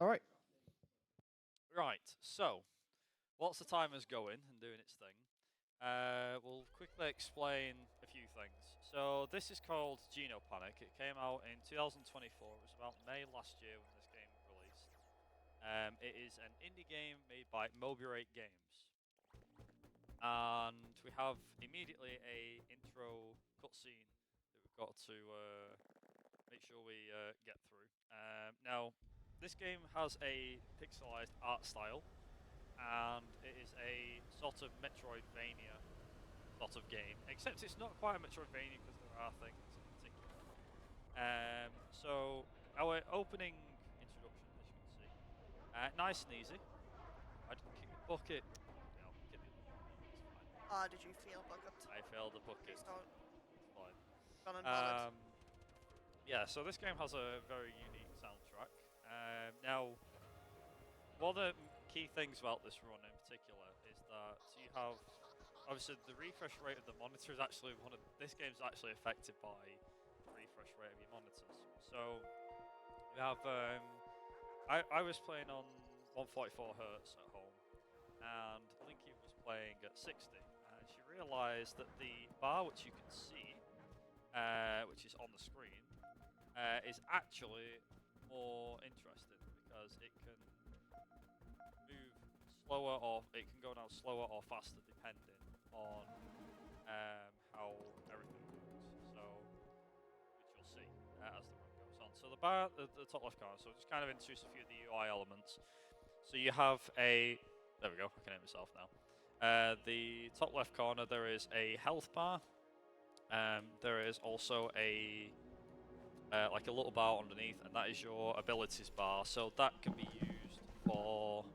All right. Right, so whilst the timer's going and doing its thing, we'll quickly explain a few things. So this is called Genopanic. It came out in 2024. It was about May last year when this game released. It is an indie game made by Moby8 Games. And we have immediately a intro cutscene that we've got to make sure we get through. Now, this game has a pixelized art style, and it is a sort of Metroidvania sort of game, except it's not quite a Metroidvania because there are things in particular. So our opening introduction, as you can see, nice and easy. I didn't kick the bucket. No, kick the bucket. It's fine. Did you fail bucket? I failed the bucket. Please don't. It's fine. Run and bullet. Yeah, so this game has a very unique soundtrack. Now, one of the key things about this run in particular is that you have, obviously, the refresh rate of the monitor is actually this game's actually affected by the refresh rate of your monitors. So, we have, I was playing on 144 hertz at home, and Linky was playing at 60, and she realised that the bar which you can see, which is on the screen, is actually more interesting because it can move slower or it can go down slower or faster depending on how everything works. So, which you'll see as the run goes on. So the bar at the top left corner, so just kind of introduce a few of the UI elements. So you have there we go, I can hit myself now. The top left corner, there is a health bar. There is also like a little bar underneath, and that is your abilities bar. So that can be used for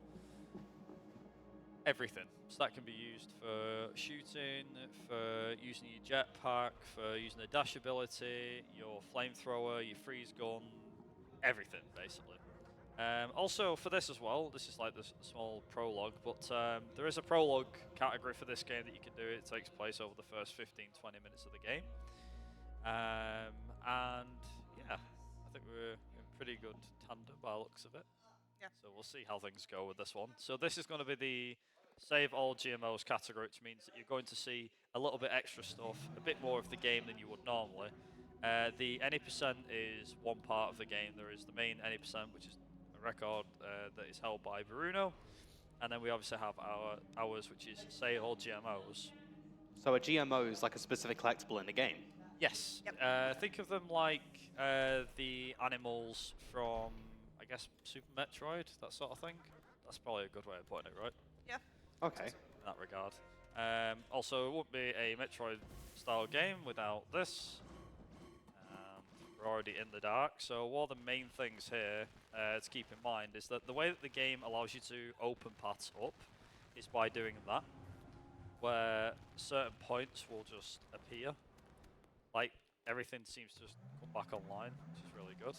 everything. So that can be used for shooting, for using your jetpack, for using the dash ability, your flamethrower, your freeze gun, everything basically. Also for this as well, this is like the small prologue, but there is a prologue category for this game that you can do. It takes place over the first 15-20 minutes of the game. And yeah, I think we're in pretty good tandem by the looks of it. Yeah. So we'll see how things go with this one. So this is going to be the save all GMOs category, which means that you're going to see a little bit extra stuff, a bit more of the game than you would normally. The any percent is one part of the game. There is the main any percent, which is a record that is held by Bruno. And then we obviously have ours, which is save all GMOs. So a GMO is like a specific collectible in the game? Yes. Yep. Think of them like the animals from, I guess, Super Metroid, that sort of thing. That's probably a good way of putting it, right? Yeah. Okay. In that regard. Also, it wouldn't be a Metroid-style game without this. We're already in the dark, so one of the main things here to keep in mind is that the way that the game allows you to open paths up is by doing that, where certain points will just appear. Like, everything seems to just come back online, which is really good.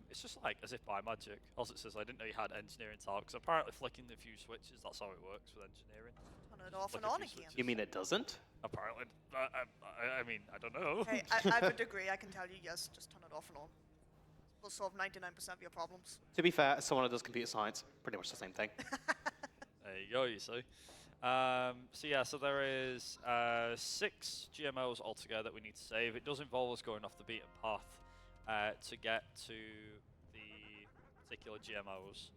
It's just like as if by magic. Also, it says I didn't know you had engineering talent, because apparently flicking a few switches, that's how it works with engineering. Turn it off and on again. You mean it doesn't? Apparently. I mean, I don't know. Hey, I have a degree. I can tell you, yes, just turn it off and on. We'll solve 99% of your problems. To be fair, as someone who does computer science, pretty much the same thing. There you go, you see. So yeah, so there is 6 GMOs altogether that we need to save. It does involve us going off the beaten path to get to the particular GMOs.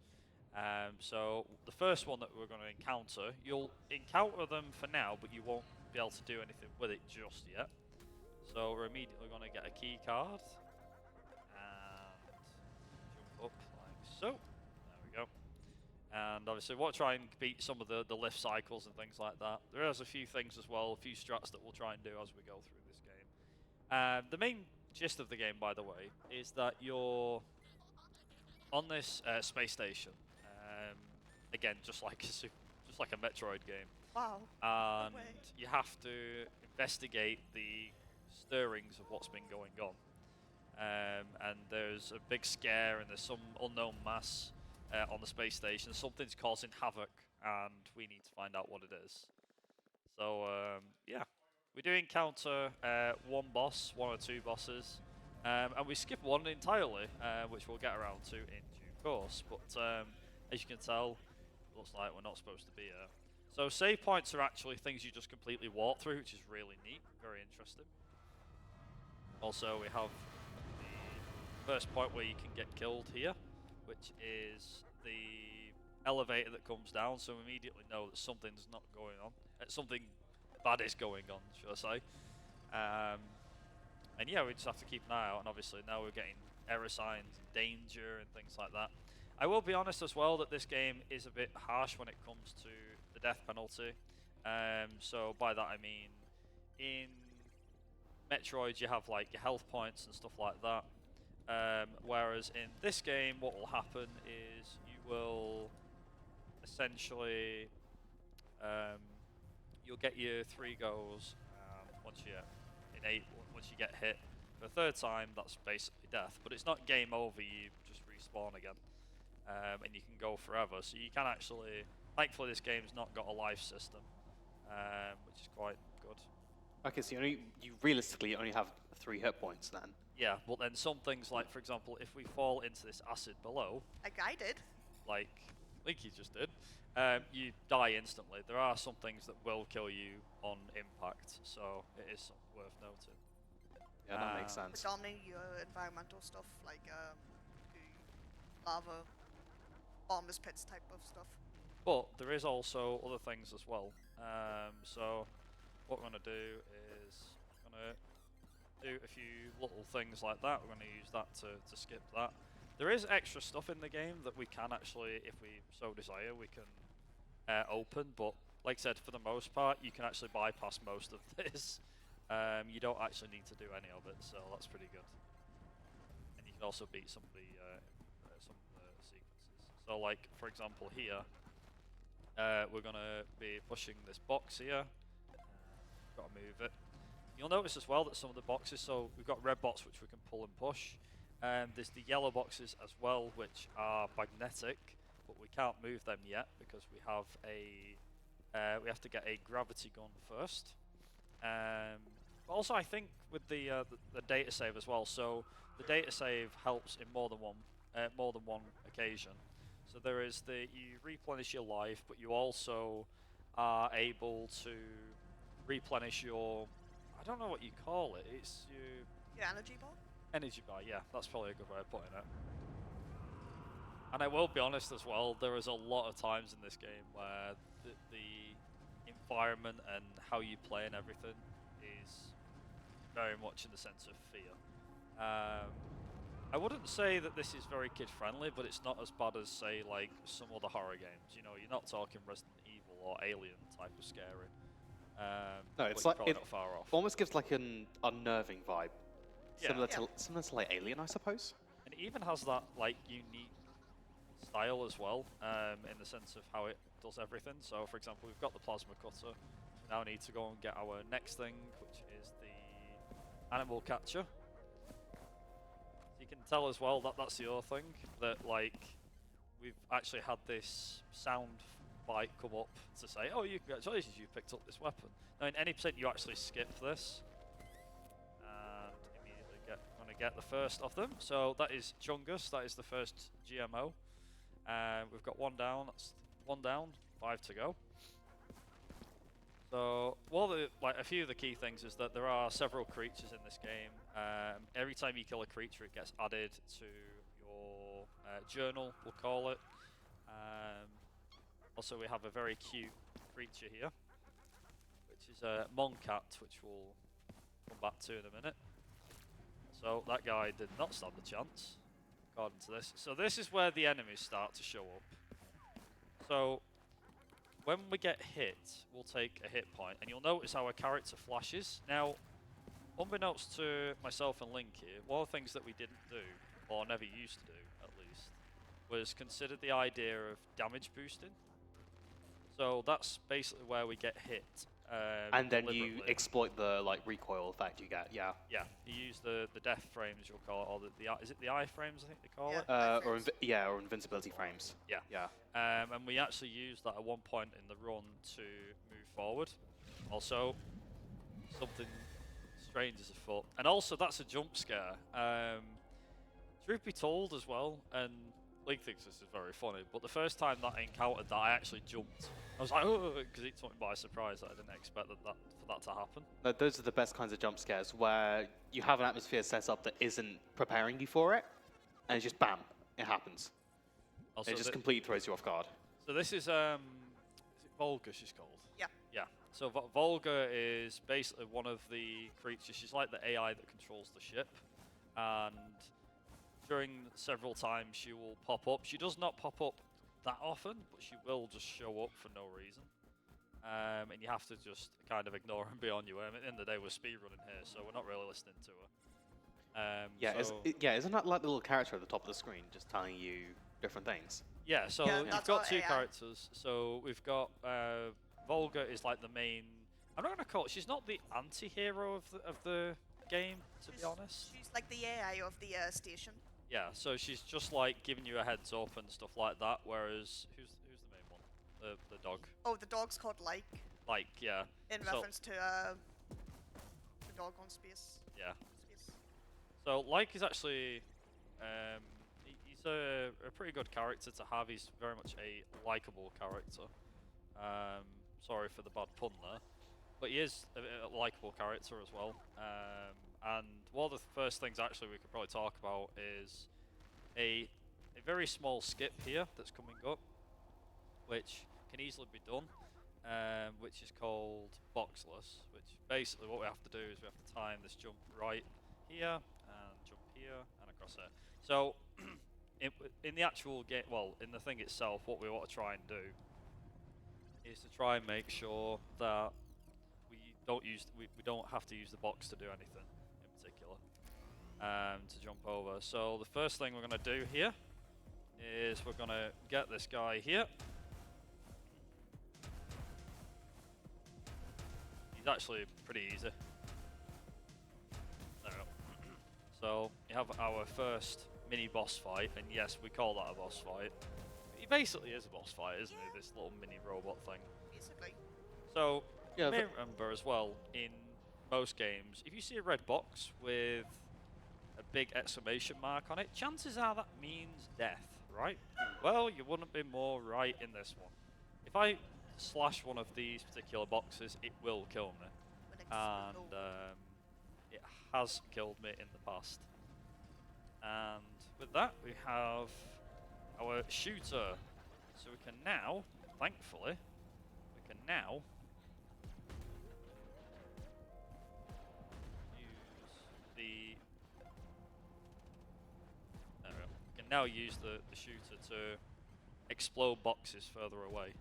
So the first one that we're going to encounter, you'll encounter them for now, but you won't be able to do anything with it just yet. So we're immediately going to get a key card and jump up like so. There we go. And obviously we'll try and beat some of the lift cycles and things like that. There is a few things as well, a few strats that we'll try and do as we go through this game. The main gist of the game, by the way, is that you're on this space station. Again, just like a Metroid game. Wow. And No way. you have to investigate the stirrings of what's been going on. And there's a big scare, and there's some unknown mass on the space station. Something's causing havoc, and we need to find out what it is. So, yeah. We do encounter one boss, one or two bosses, and we skip one entirely, which we'll get around to in due of course, but as you can tell, looks like we're not supposed to be here. So save points are actually things you just completely walk through, which is really neat, very interesting. Also, we have the first point where you can get killed here, which is the elevator that comes down, so we immediately know that something's not going on. Something bad is going on, should I say. And yeah, we just have to keep an eye out, and obviously now we're getting error signs, and danger, and things like that. I will be honest as well that this game is a bit harsh when it comes to the death penalty. So by that I mean, in Metroid you have like your health points and stuff like that. Whereas in this game, what will happen is you will essentially you'll get your 3 goes once you get hit for a 3rd time. That's basically death, but it's not game over. You just respawn again, and you can go forever. So you can actually, thankfully, this game's not got a life system, which is quite good. Okay, so you realistically only have 3 hit points then. Yeah, but then some things like, for example, if we fall into this acid below, Like I did. like Linky just did, you die instantly. There are some things that will kill you on impact, so it is worth noting. Yeah, that makes sense. Predominantly your environmental stuff, like the lava, bottomless pits type of stuff. But there is also other things as well. So what we're going to do is do a few little things like that. We're going to use that to skip that. There is extra stuff in the game that we can actually, if we so desire, we can open. But like I said, for the most part, you can actually bypass most of this. You don't actually need to do any of it, so that's pretty good. And you can also beat some of the sequences. So like, for example, here, we're going to be pushing this box here. Got to move it. You'll notice as well that some of the boxes, so we've got red box which we can pull and push. There's the yellow boxes as well, which are magnetic, but we can't move them yet because we have we have to get a gravity gun first. Also, I think with the data save as well. So the data save helps in more than one occasion. So there is you replenish your life, but you also are able to replenish your, I don't know what you call it. It's Your energy bar? energy bar, yeah, that's probably a good way of putting it. And I will be honest as well, there is a lot of times in this game where the environment and how you play and everything is very much in the sense of fear. I wouldn't say that this is very kid friendly, but it's not as bad as, say, like some other horror games. You know, you're not talking Resident Evil or Alien type of scary. No, it's but like probably it not far off. almost gives like an unnerving vibe, Yeah. similar to like Alien, I suppose. And it even has that like unique style as well, in the sense of how it does everything. So, for example, we've got the plasma cutter. We now need to go and get our next thing, which is the animal catcher. So you can tell as well that that's the other thing, that like we've actually had this sound bite come up to say, oh, congratulations, you picked up this weapon. Now, in any percent, you actually skip this, and immediately going to get the first of them. So that is Chungus. That is the first GMO. We've got 1 down. That's 1 down. 5 to go. So, a few of the key things is that there are several creatures in this game. Every time you kill a creature, it gets added to your journal, we'll call it. Also, we have a very cute creature here, which is a Moncat, which we'll come back to in a minute. So that guy did not stand a chance, according to this. So this is where the enemies start to show up. So when we get hit, we'll take a hit point, and you'll notice our character flashes. Now, unbeknownst to myself and Link here, one of the things that we didn't do, or never used to do at least, was consider the idea of damage boosting. So that's basically where we get hit. And then you exploit the like recoil effect you get, yeah. Yeah, you use the death frames, you'll call it, or is it the eye frames, I think they call Yeah. it? Or invincibility frames. Yeah. Yeah. And we actually used that at one point in the run to move forward. Also, something strange is afoot. And also, that's a jump scare. Truth be told as well, and League thinks this is very funny, but the first time that I encountered that, I actually jumped. I was like, oh, because it took me by surprise. I didn't expect for that to happen. No, those are the best kinds of jump scares where you have an atmosphere set up that isn't preparing you for it, and it's just bam, it happens. Also, It just completely throws you off guard. So this is it Volga she's called? Yeah. Yeah. So Volga is basically one of the creatures. She's like the AI that controls the ship, and during several times she will pop up. She does not pop up that often, but she will just show up for no reason. And you have to just kind of ignore and be on you. At the end of the day, we're speedrunning here, so we're not really listening to her. Yeah, isn't that like the little character at the top of the screen just telling you different things? Yeah, so Yeah, you've that's got our two AI. characters. So we've got Volga is like the main. I'm not gonna call it. She's not the anti-hero of the game, to be honest. She's like the AI of the station. Yeah, so she's just like giving you a heads up and stuff like that. Whereas who's the main one? The dog. Oh, the dog's called Like, Like, yeah. in So- reference to the dog on space. Yeah. Space. So Like is actually he's a pretty good character to have. He's very much a likable character. Sorry for the bad pun there, but he is a likable character as well. And one of the first things actually we could probably talk about is a very small skip here that's coming up, which can easily be done, which is called boxless. Which basically what we have to do is we have to time this jump right here and jump here and across there. So in the actual game, well, in the thing itself, what we want to try and do is to try and make sure that we don't have to use the box to do anything in particular to jump over. So the first thing we're going to do here is we're going to get this guy here. He's actually pretty easy. There we go. So you have our first mini boss fight, and yes, we call that a boss fight. He basically is a boss fight, isn't he? This little mini robot thing. Basically. So Yeah, you may remember as well, in most games, if you see a red box with a big exclamation mark on it, chances are that means death, right? Well, you wouldn't be more right in this one. If I slash one of these particular boxes, it will kill me. And it has killed me in the past. And with that, we have our shooter. So we can now, thankfully, we can now now use the shooter to explode boxes further away.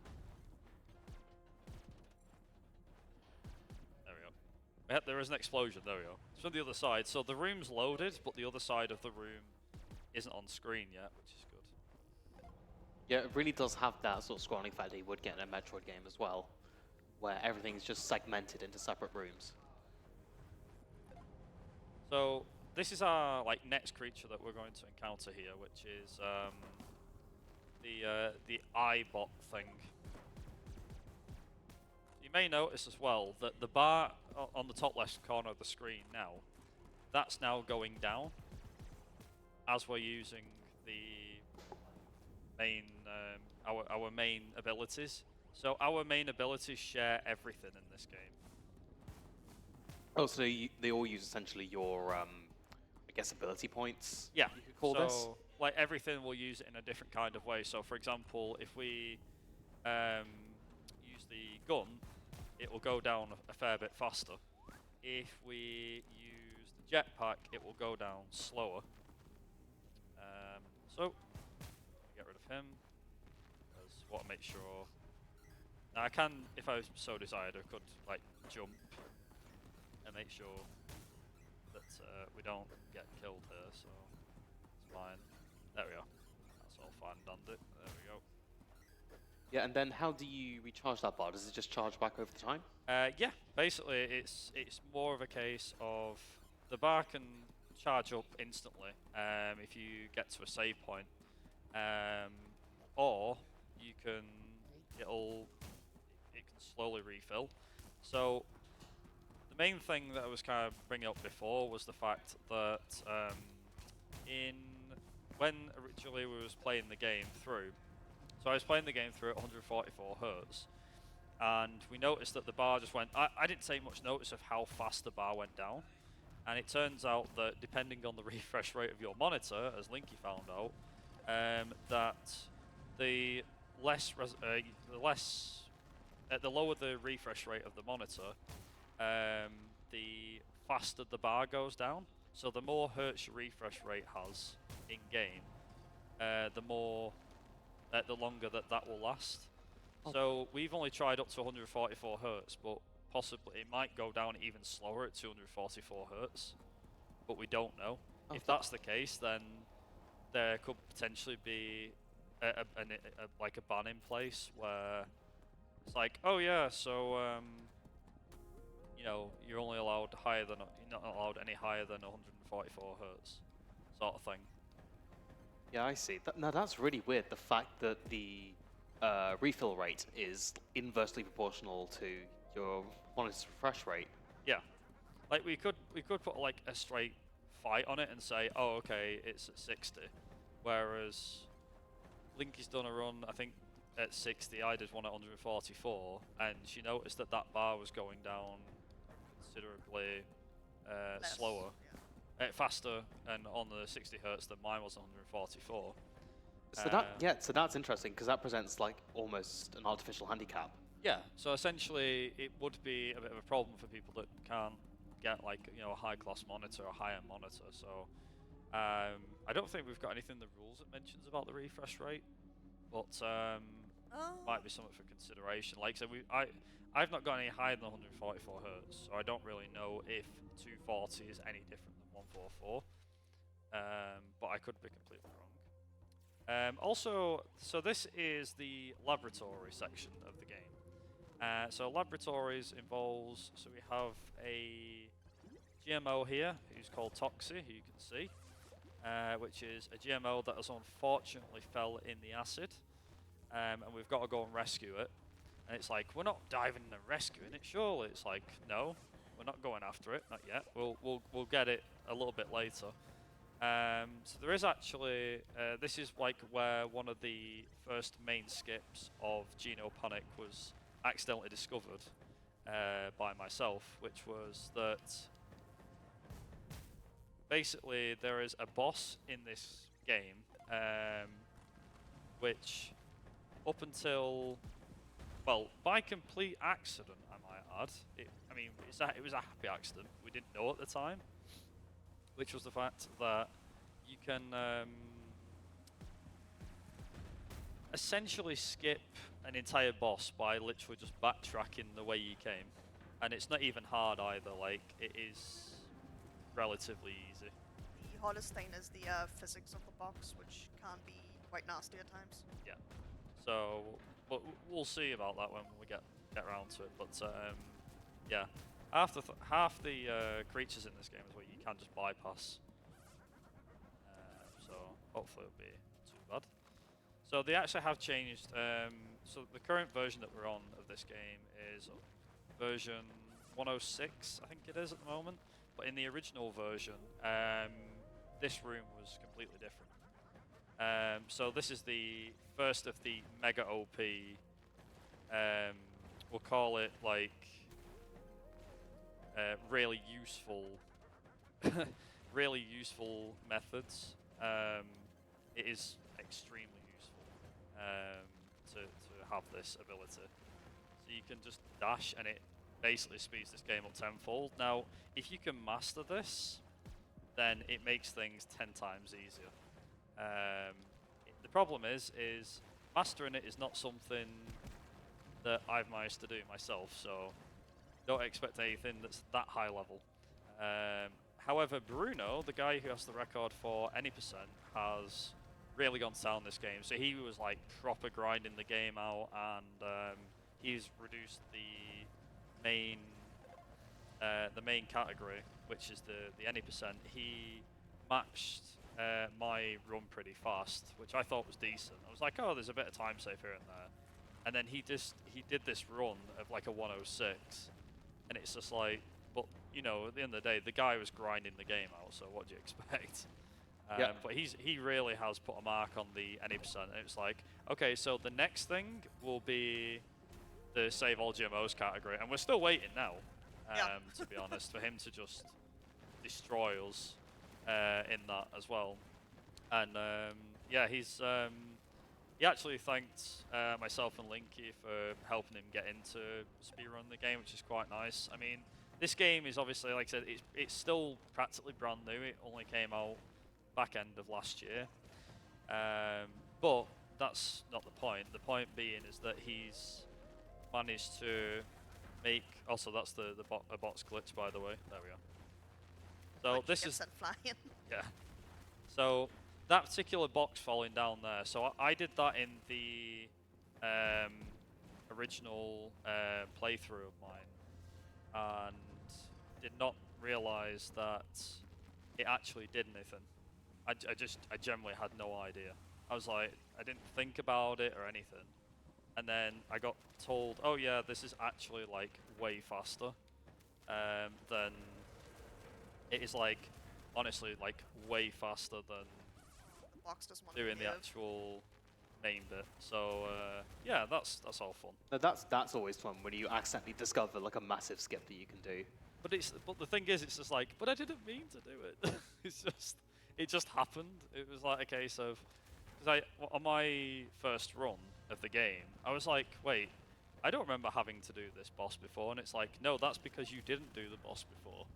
There we go. Yep, there is an explosion. There we go. It's from the other side. So the room's loaded, but the other side of the room isn't on screen yet, which is good. Yeah, it really does have that sort of scrolling effect that you would get in a Metroid game as well, where everything's just segmented into separate rooms. So this is our next creature that we're going to encounter here, which is the iBot thing. You may notice as well that the bar on the top left corner of the screen now, that's now going down as we're using the main our main abilities. So our main abilities share everything in this game. Oh, so they all use essentially your, I guess, ability points? Yeah. You could call so, this? like everything, we'll use it in a different kind of way. So, for example, if we use the gun, it will go down a fair bit faster. If we use the jetpack, it will go down slower. So, get rid of him. Because want to make sure. Now, I can, if I so desired, I could jump and make sure that we don't get killed here. So it's fine. There we go. That's all fine, done it. There we go. Yeah, and then how do you recharge that bar? Does it just charge back over the time? Yeah, basically it's more of a case of the bar can charge up instantly if you get to a save point, or you can it can slowly refill. So the main thing that I was kind of bringing up before was the fact that in when originally we was playing the game through, so I was playing the game through at 144 hertz, and we noticed that the bar just went. I didn't take much notice of how fast the bar went down, and it turns out that depending on the refresh rate of your monitor, as Linky found out, that the lower the refresh rate of the monitor, the faster the bar goes down. So the more hertz your refresh rate has in game, the longer that will last. Oh. So we've only tried up to 144 hertz, but possibly it might go down even slower at 244 hertz. But we don't know. Oh, If that's the case, then there could potentially be like a ban in place where it's like, oh yeah, so you know, you're only allowed you're not allowed any higher than 144 hertz, sort of thing. Yeah, I see. Now that's really weird. The fact that the refill rate is inversely proportional to your monitor's refresh rate. Yeah, like we could put like a straight fight on it and say, oh okay, it's at 60, whereas Linky's done a run, I think at 60. I did one at 144, and she noticed that bar was going down considerably slower, faster, and on the 60 hertz than mine was 144. So that's interesting because that presents like almost an artificial handicap. Yeah, so essentially it would be a bit of a problem for people that can't get like, you know, a high class monitor or high end monitor. So I don't think we've got anything in the rules that mentions about the refresh rate, but might be something for consideration. Like I said, I've not got any higher than 144 hertz, so I don't really know if 240 is any different than 144. But I could be completely wrong. Also, so this is the laboratory section of the game. So laboratories involves, so we have a GMO here who's called Toxie, who you can see, which is a GMO that has unfortunately fell in the acid, and we've got to go and rescue it. And it's like, we're not diving and rescuing it, surely. It's like, no, we're not going after it, not yet. We'll get it a little bit later. So there is actually, this is like where one of the first main skips of Genopanic was accidentally discovered by myself, which was that basically there is a boss in this game, which up until, well, by complete accident, I might add, it was a happy accident, we didn't know at the time, which was the fact that you can essentially skip an entire boss by literally just backtracking the way you came. And it's not even hard either, like, it is relatively easy. The hardest thing is the physics of the box, which can be quite nasty at times. Yeah. So, but we'll see about that when we get around to it. But yeah, half the creatures in this game is what you can just bypass. So hopefully it'll be too bad. So they actually have changed. So the current version that we're on of this game is version 106, I think it is at the moment. But in the original version, this room was completely different. So this is the first of the mega OP. We'll call it like really useful, really useful methods. It is extremely useful to have this ability. So you can just dash, and it basically speeds this game up tenfold. Now, if you can master this, then it makes things 10 times easier. The problem is mastering it is not something that I've managed to do myself, so don't expect anything that's that high level. However, Bruno, the guy who has the record for any percent, has really gone to town this game. So he was like proper grinding the game out, and he's reduced the main category, which is the any percent. He matched my run pretty fast, which I thought was decent. I was like, oh, there's a bit of time save here and there. And then he did this run of like a 106, and it's just like, but you know, at the end of the day, the guy was grinding the game out. So what do you expect? Yeah. But he really has put a mark on the any percent, and it's like, okay, so the next thing will be the save all GMOs category, and we're still waiting now, Yeah. to be honest, for him to just destroy us in that as well. And yeah, he actually thanked myself and Linky for helping him get into speedrun the game, which is quite nice. I mean, this game is obviously, like I said, it's still practically brand new. It only came out back end of last year, but that's not the point. The point being is that he's managed to make. Also, that's a box glitch, by the way. There we go. So Like, this get is sent flying. yeah. So that particular box falling down there. So I did that in the original playthrough of mine, and did not realize that it actually did anything. I generally had no idea. I was like, I didn't think about it or anything. And then I got told, oh yeah, this is actually like way faster than it is, like, honestly, like way faster than The box doesn't want to doing the behave. actual main bit. So yeah, that's all fun. Now that's always fun when you accidentally discover like a massive skip that you can do. But the thing is, it's just like, but I didn't mean to do it. It just happened. It was like a case of, because on my first run of the game, I was like, wait, I don't remember having to do this boss before, and it's like, no, that's because you didn't do the boss before.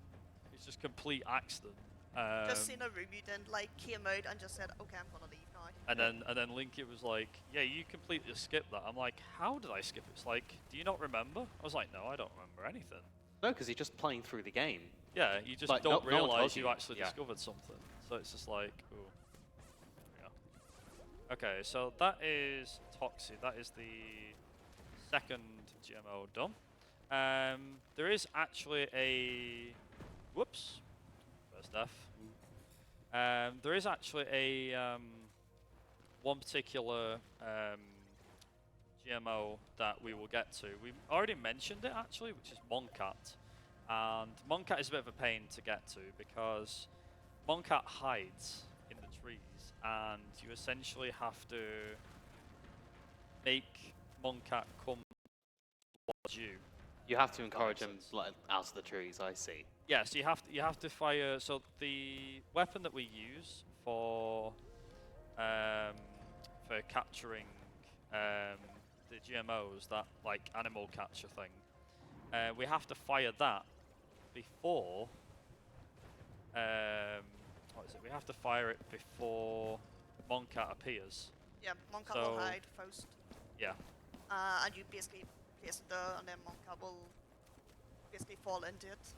It's just complete accident. Just seen a room you didn't like, came out and just said, okay, I'm gonna leave now. And then Linky was like, yeah, you completely skipped that. I'm like, how did I skip it? It's like, do you not remember? I was like, no, I don't remember anything. No, because you're just playing through the game. Yeah, you just Like, don't no one tells realize you you. actually Yeah. discovered something. So it's just like, ooh. Yeah. Okay, so that is Toxie. That is the second GMO done. There is actually a... Whoops. First F. There is actually a... one particular GMO that we will get to. We already mentioned it actually, which is Moncat. And Moncat is a bit of a pain to get to because Moncat hides in the trees, and you essentially have to make Moncat come towards you. You have to encourage makes them sense. like out of the trees. I see. Yeah, so you have to fire. So the weapon that we use for capturing the GMOs, that like animal catcher thing, we have to fire that before. What is it? We have to fire it before Moncat appears. Yeah, Moncat So- will hide first. Yeah. And you basically place it there, and then Moncat will basically fall into it.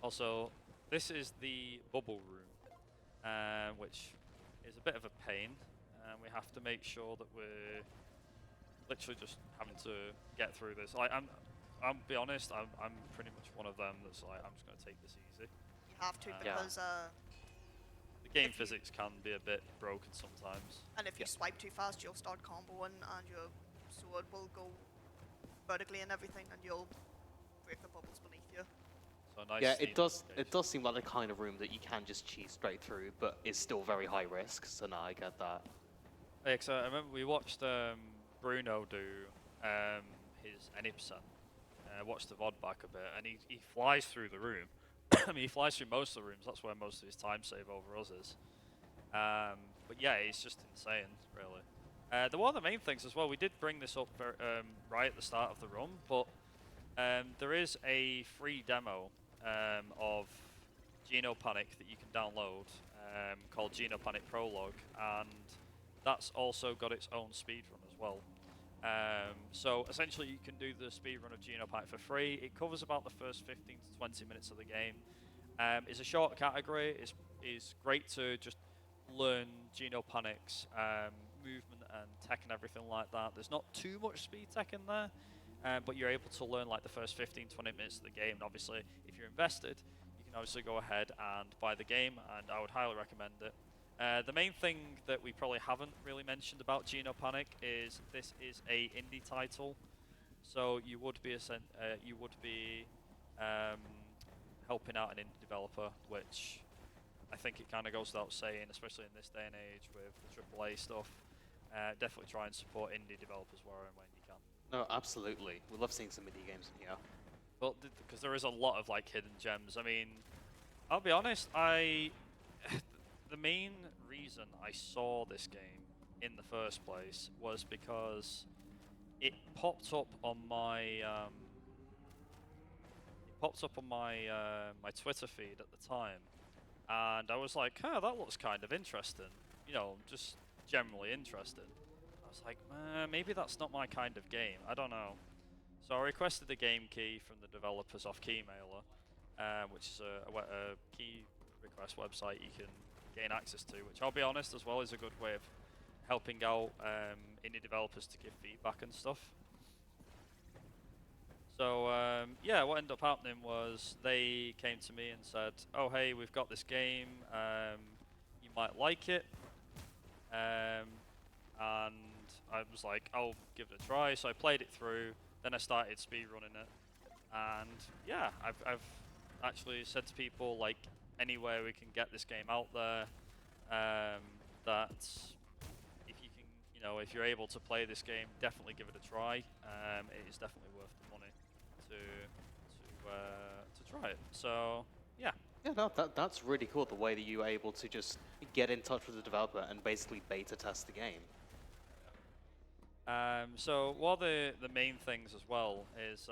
Also, this is the bubble room, which is a bit of a pain. We have to make sure that we're literally just having to get through this. I'm be honest, I'm pretty much one of them that's like, I'm just going to take this easy. You have to Yeah. because, The game If you- physics can be a bit broken sometimes. and if you Yeah. swipe too fast, you'll start comboing, and your sword will go vertically and everything, and you'll break the bubbles beneath you. So nice. Yeah, Steam it does. It application. does seem like the kind of room that you can just cheese straight through, but is still very high risk. So now I get that. Yeah, 'cause I remember we watched Bruno do his Enipsen. Watched the VOD back a bit, and he flies through the room. I mean, he flies through most of the rooms. That's where most of his time save over us is. But yeah, it's just insane, really. There were the main things as well. We did bring this up right at the start of the run, but there is a free demo of Genopanic that you can download called Genopanic Prologue, and that's also got its own speedrun as well. So essentially you can do the speedrun of Genopanic for free. It covers about the first 15 to 20 minutes of the game. It's a short category. It's great to just learn Genopanic's movement and tech and everything like that. There's not too much speed tech in there, but you're able to learn like the first 15-20 minutes of the game. And obviously, if you're invested, you can obviously go ahead and buy the game, and I would highly recommend it. The main thing that we probably haven't really mentioned about Genopanic is this is a indie title, so you would be helping out an indie developer, which I think it kind of goes without saying, especially in this day and age with the AAA stuff, definitely try and support indie developers where and when you can. No, absolutely. We love seeing some indie games in here. But because there is a lot of like hidden gems. I mean, I'll be honest, the main reason I saw this game in the first place was because it popped up on my my Twitter feed at the time, and I was like, "Huh, that looks kind of interesting." You know, just generally interested. I was like, maybe that's not my kind of game. I don't know. So I requested the game key from the developers off Keymailer, which is a key request website you can gain access to, which I'll be honest as well is a good way of helping out indie developers to give feedback and stuff. So yeah, what ended up happening was they came to me and said, "Oh hey, we've got this game. You might like it." And I was like, "I'll give it a try." So I played it through. Then I started speedrunning it, and yeah, I've actually said to people like, anywhere we can get this game out there, that if you can, you know, if you're able to play this game, definitely give it a try. It is definitely worth the money to try it. So yeah. Yeah, no, that's really cool, the way that you were able to just get in touch with the developer and basically beta test the game. So one of the main things as well is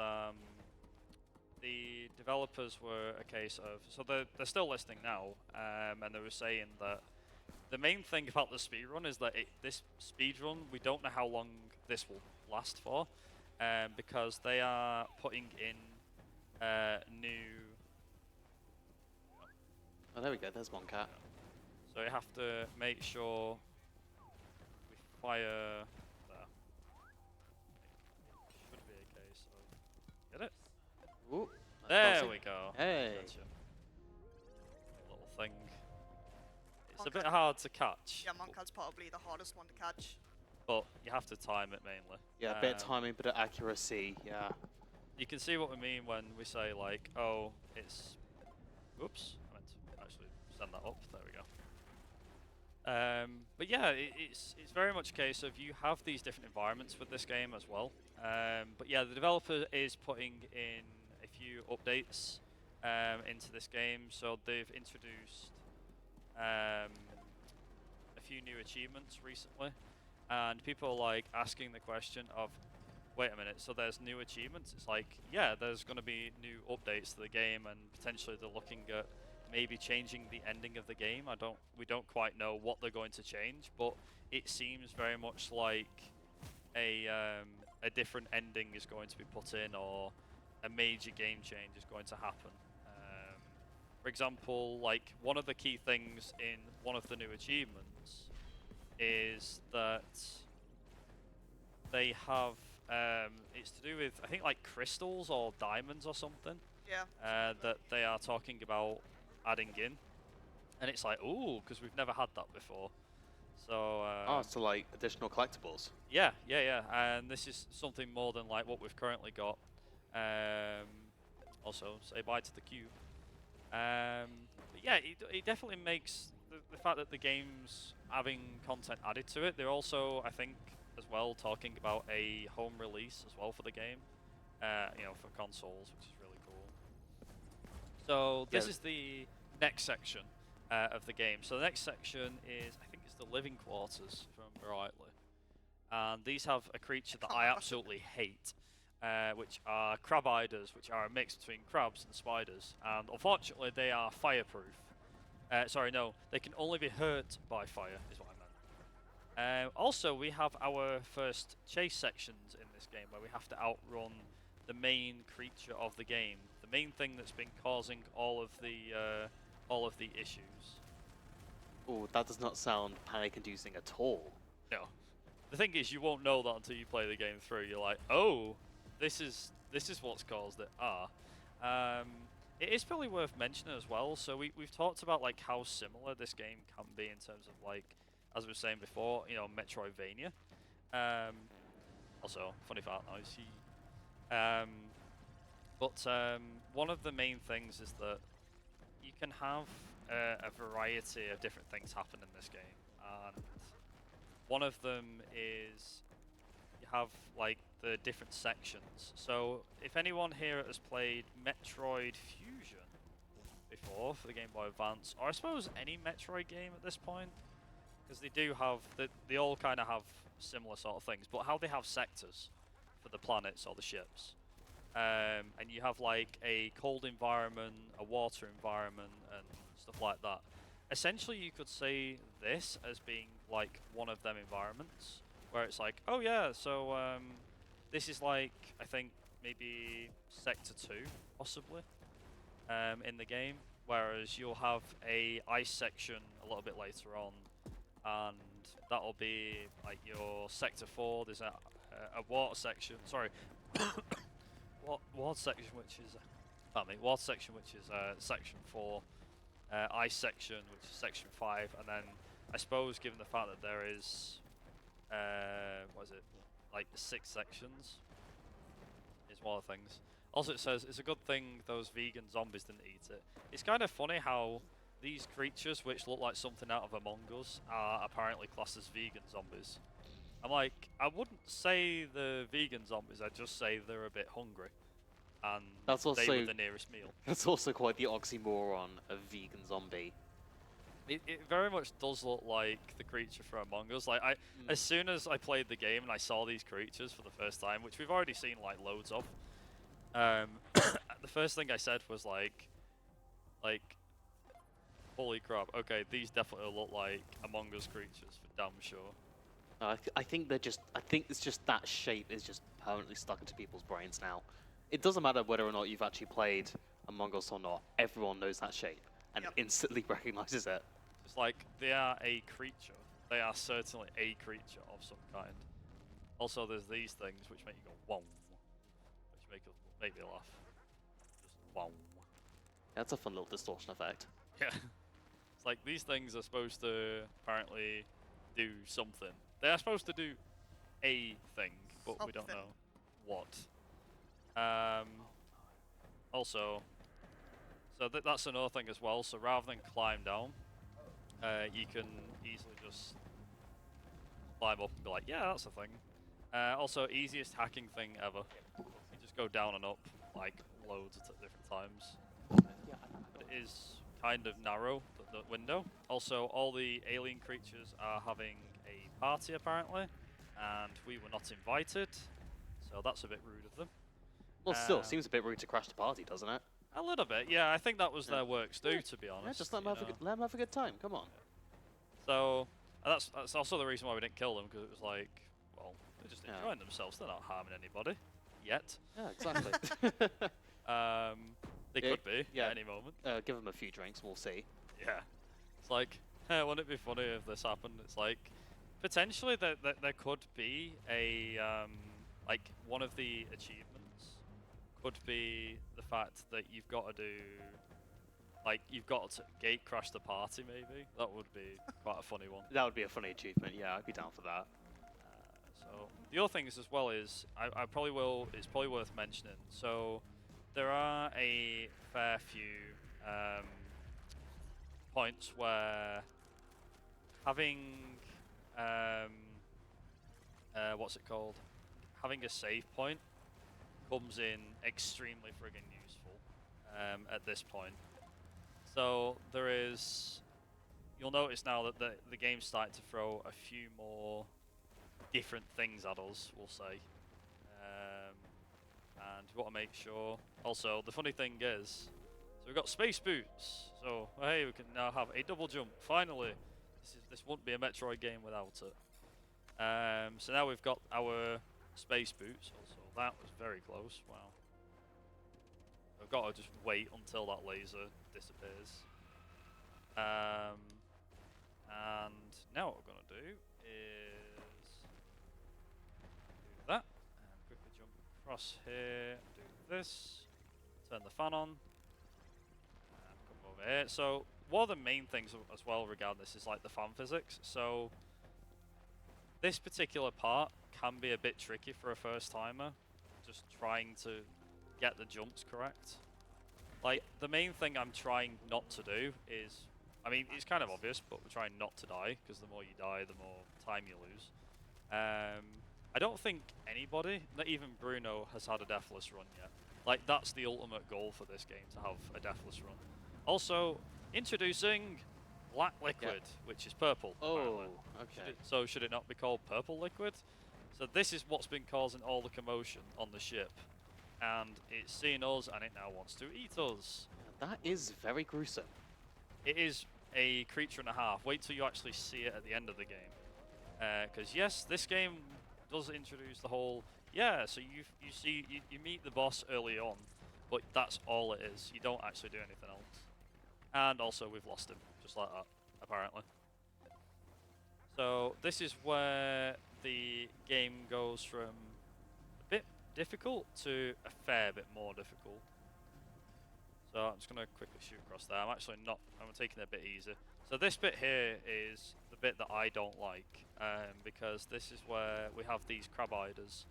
the developers were a case of, so they're still listening now, and they were saying that the main thing about the speedrun is that this speedrun, we don't know how long this will last for, because they are putting in new... Oh, there we go, there's one cat. So you have to make sure we fire... Get it? Ooh, There we go. Hey. Gotcha. Little thing. It's a bit hard to catch. Yeah, Monkad's probably the hardest one to catch. But you have to time it mainly. Yeah, a bit of timing, bit of accuracy, yeah. You can see what we mean when we say like, oh, it's... Oops, I meant to actually send that up. There we go. But yeah, it's very much a case of you have these different environments with this game as well. But yeah, the developer is putting in a few updates into this game. So they've introduced a few new achievements recently, and people are like asking the question of, wait a minute, so there's new achievements? It's like, yeah, there's going to be new updates to the game, and potentially they're looking at maybe changing the ending of the game. We don't quite know what they're going to change, but it seems very much like a different ending is going to be put in, or a major game change is going to happen. For example, like one of the key things in one of the new achievements is that they have it's to do with, I think, like crystals or diamonds or something. Yeah. That they are talking about adding in, and it's like, ooh, because we've never had that before. So so like additional collectibles. yeah, and this is something more than like what we've currently got. Also, say bye to the cube. But yeah, it definitely makes the fact that the game's having content added to it. They're also, I think, as well talking about a home release as well for the game. You know, for consoles, which is really cool. So this is the next section of the game. So the next section is, I think it's the living quarters, if I remember rightly. And these have a creature that I absolutely hate, which are crab-iders, which are a mix between crabs and spiders. And unfortunately, they are fireproof. Sorry, no, they can only be hurt by fire, is what I meant. Also, we have our first chase sections in this game, where we have to outrun the main creature of the game, the main thing that's been causing all of the issues. Oh, that does not sound panic-inducing at all. No, the thing is, you won't know that until you play the game through. You're like, oh, this is what's caused it. It is probably worth mentioning as well. So we've talked about like how similar this game can be in terms of, like, as we were saying before, you know, Metroidvania. Also, funny fart noise. But one of the main things is that you can have a variety of different things happen in this game, and one of them is you have like the different sections. So if anyone here has played Metroid Fusion before for the Game Boy Advance, or I suppose any Metroid game at this point, because they do have, they all kind of have similar sort of things, but how they have sectors for the planets or the ships. And you have like a cold environment, a water environment, and stuff like that. Essentially, you could say this as being like one of them environments, where it's like, oh yeah, so this is like, I think maybe Sector 2, possibly, in the game, whereas you'll have a ice section a little bit later on, and that'll be like your Sector 4. There's a water section, sorry, water section, which is, water section, which is Section 4, ice section, which is Section 5, and then I suppose given the fact that there is, what is it, like 6 sections, is one of the things. Also, it says it's a good thing those vegan zombies didn't eat it. It's kind of funny how these creatures, which look like something out of Among Us, are apparently classed as vegan zombies. I'm like, I wouldn't say the vegan zombies, I'd just say they're a bit hungry. And That's also, they were the nearest meal. That's also quite the oxymoron of vegan zombie. It very much does look like the creature from Among Us. Like, as soon as I played the game and I saw these creatures for the first time, which we've already seen like loads of, the first thing I said was like, holy crap, okay, these definitely look like Among Us creatures for damn sure. I think they're just. I think it's just that shape is just permanently stuck into people's brains now. It doesn't matter whether or not you've actually played Among Us or not. Everyone knows that shape and instantly recognizes it. It's like they are a creature. They are certainly a creature of some kind. Also, there's these things which make you go wow, which make me laugh. Just wow. That's a fun little distortion effect. Yeah. It's like these things are supposed to apparently do something. They are supposed to do a thing, but we don't know what. Also, so that's another thing as well. So rather than climb down, you can easily just climb up and be like, yeah, that's a thing. Also, easiest hacking thing ever. You just go down and up like loads at different times. But it is kind of narrow, the window. Also, all the alien creatures are having a party apparently, and we were not invited, so that's a bit rude of them. Well, still, seems a bit rude to crash the party, doesn't it? A little bit, yeah. I think that was their works too, to be honest. Yeah, just let them have a good time. Come on. So that's also the reason why we didn't kill them, because it was like, well, they're just enjoying themselves. They're not harming anybody yet. Yeah, exactly. They could be at any moment. Give them a few drinks, we'll see. Yeah. It's like, wouldn't it be funny if this happened? It's like, potentially there could be a, like, one of the achievements could be the fact that you've got to do, like, you've got to gate crash the party, maybe. That would be quite a funny one. That would be a funny achievement, yeah, I'd be down for that. So, the other things as well is, I probably will, it's probably worth mentioning. So, there are a fair few points where having, what's it called? Having a save point comes in extremely friggin' useful at this point. So there is, you'll notice now that the game's starting to throw a few more different things at us, we'll say. And we want to make sure. Also, the funny thing is, so we've got space boots. So hey, we can now have a double jump. Finally, this wouldn't be a Metroid game without it. So now we've got our space boots. Also, that was very close. Wow. I've got to just wait until that laser disappears. And now what we're gonna do is do that. Quickly jump across here, do this, turn the fan on, and come over here. So one of the main things as well regarding this is like the fan physics. So this particular part can be a bit tricky for a first timer, just trying to get the jumps correct. Like, the main thing I'm trying not to do is I mean, it's kind of obvious, but we're trying not to die, because the more you die, the more time you lose. I don't think anybody, not even Bruno, has had a deathless run yet. Like, that's the ultimate goal for this game, to have a deathless run. Also, introducing black liquid, which is purple. Oh, apparently. okay. Should it not be called purple liquid? So this is what's been causing all the commotion on the ship. And it's seen us, and it now wants to eat us. That is very gruesome. It is a creature and a half. Wait till you actually see it at the end of the game. Because yes, this game does introduce the whole, so you meet the boss early on, but that's all it is. You don't actually do anything else. And also we've lost him, just like that, apparently. So this is where the game goes from a bit difficult to a fair bit more difficult. So I'm just going to quickly shoot across there. I'm taking it a bit easier. So this bit here is the bit that I don't like, because this is where we have these crab hiders.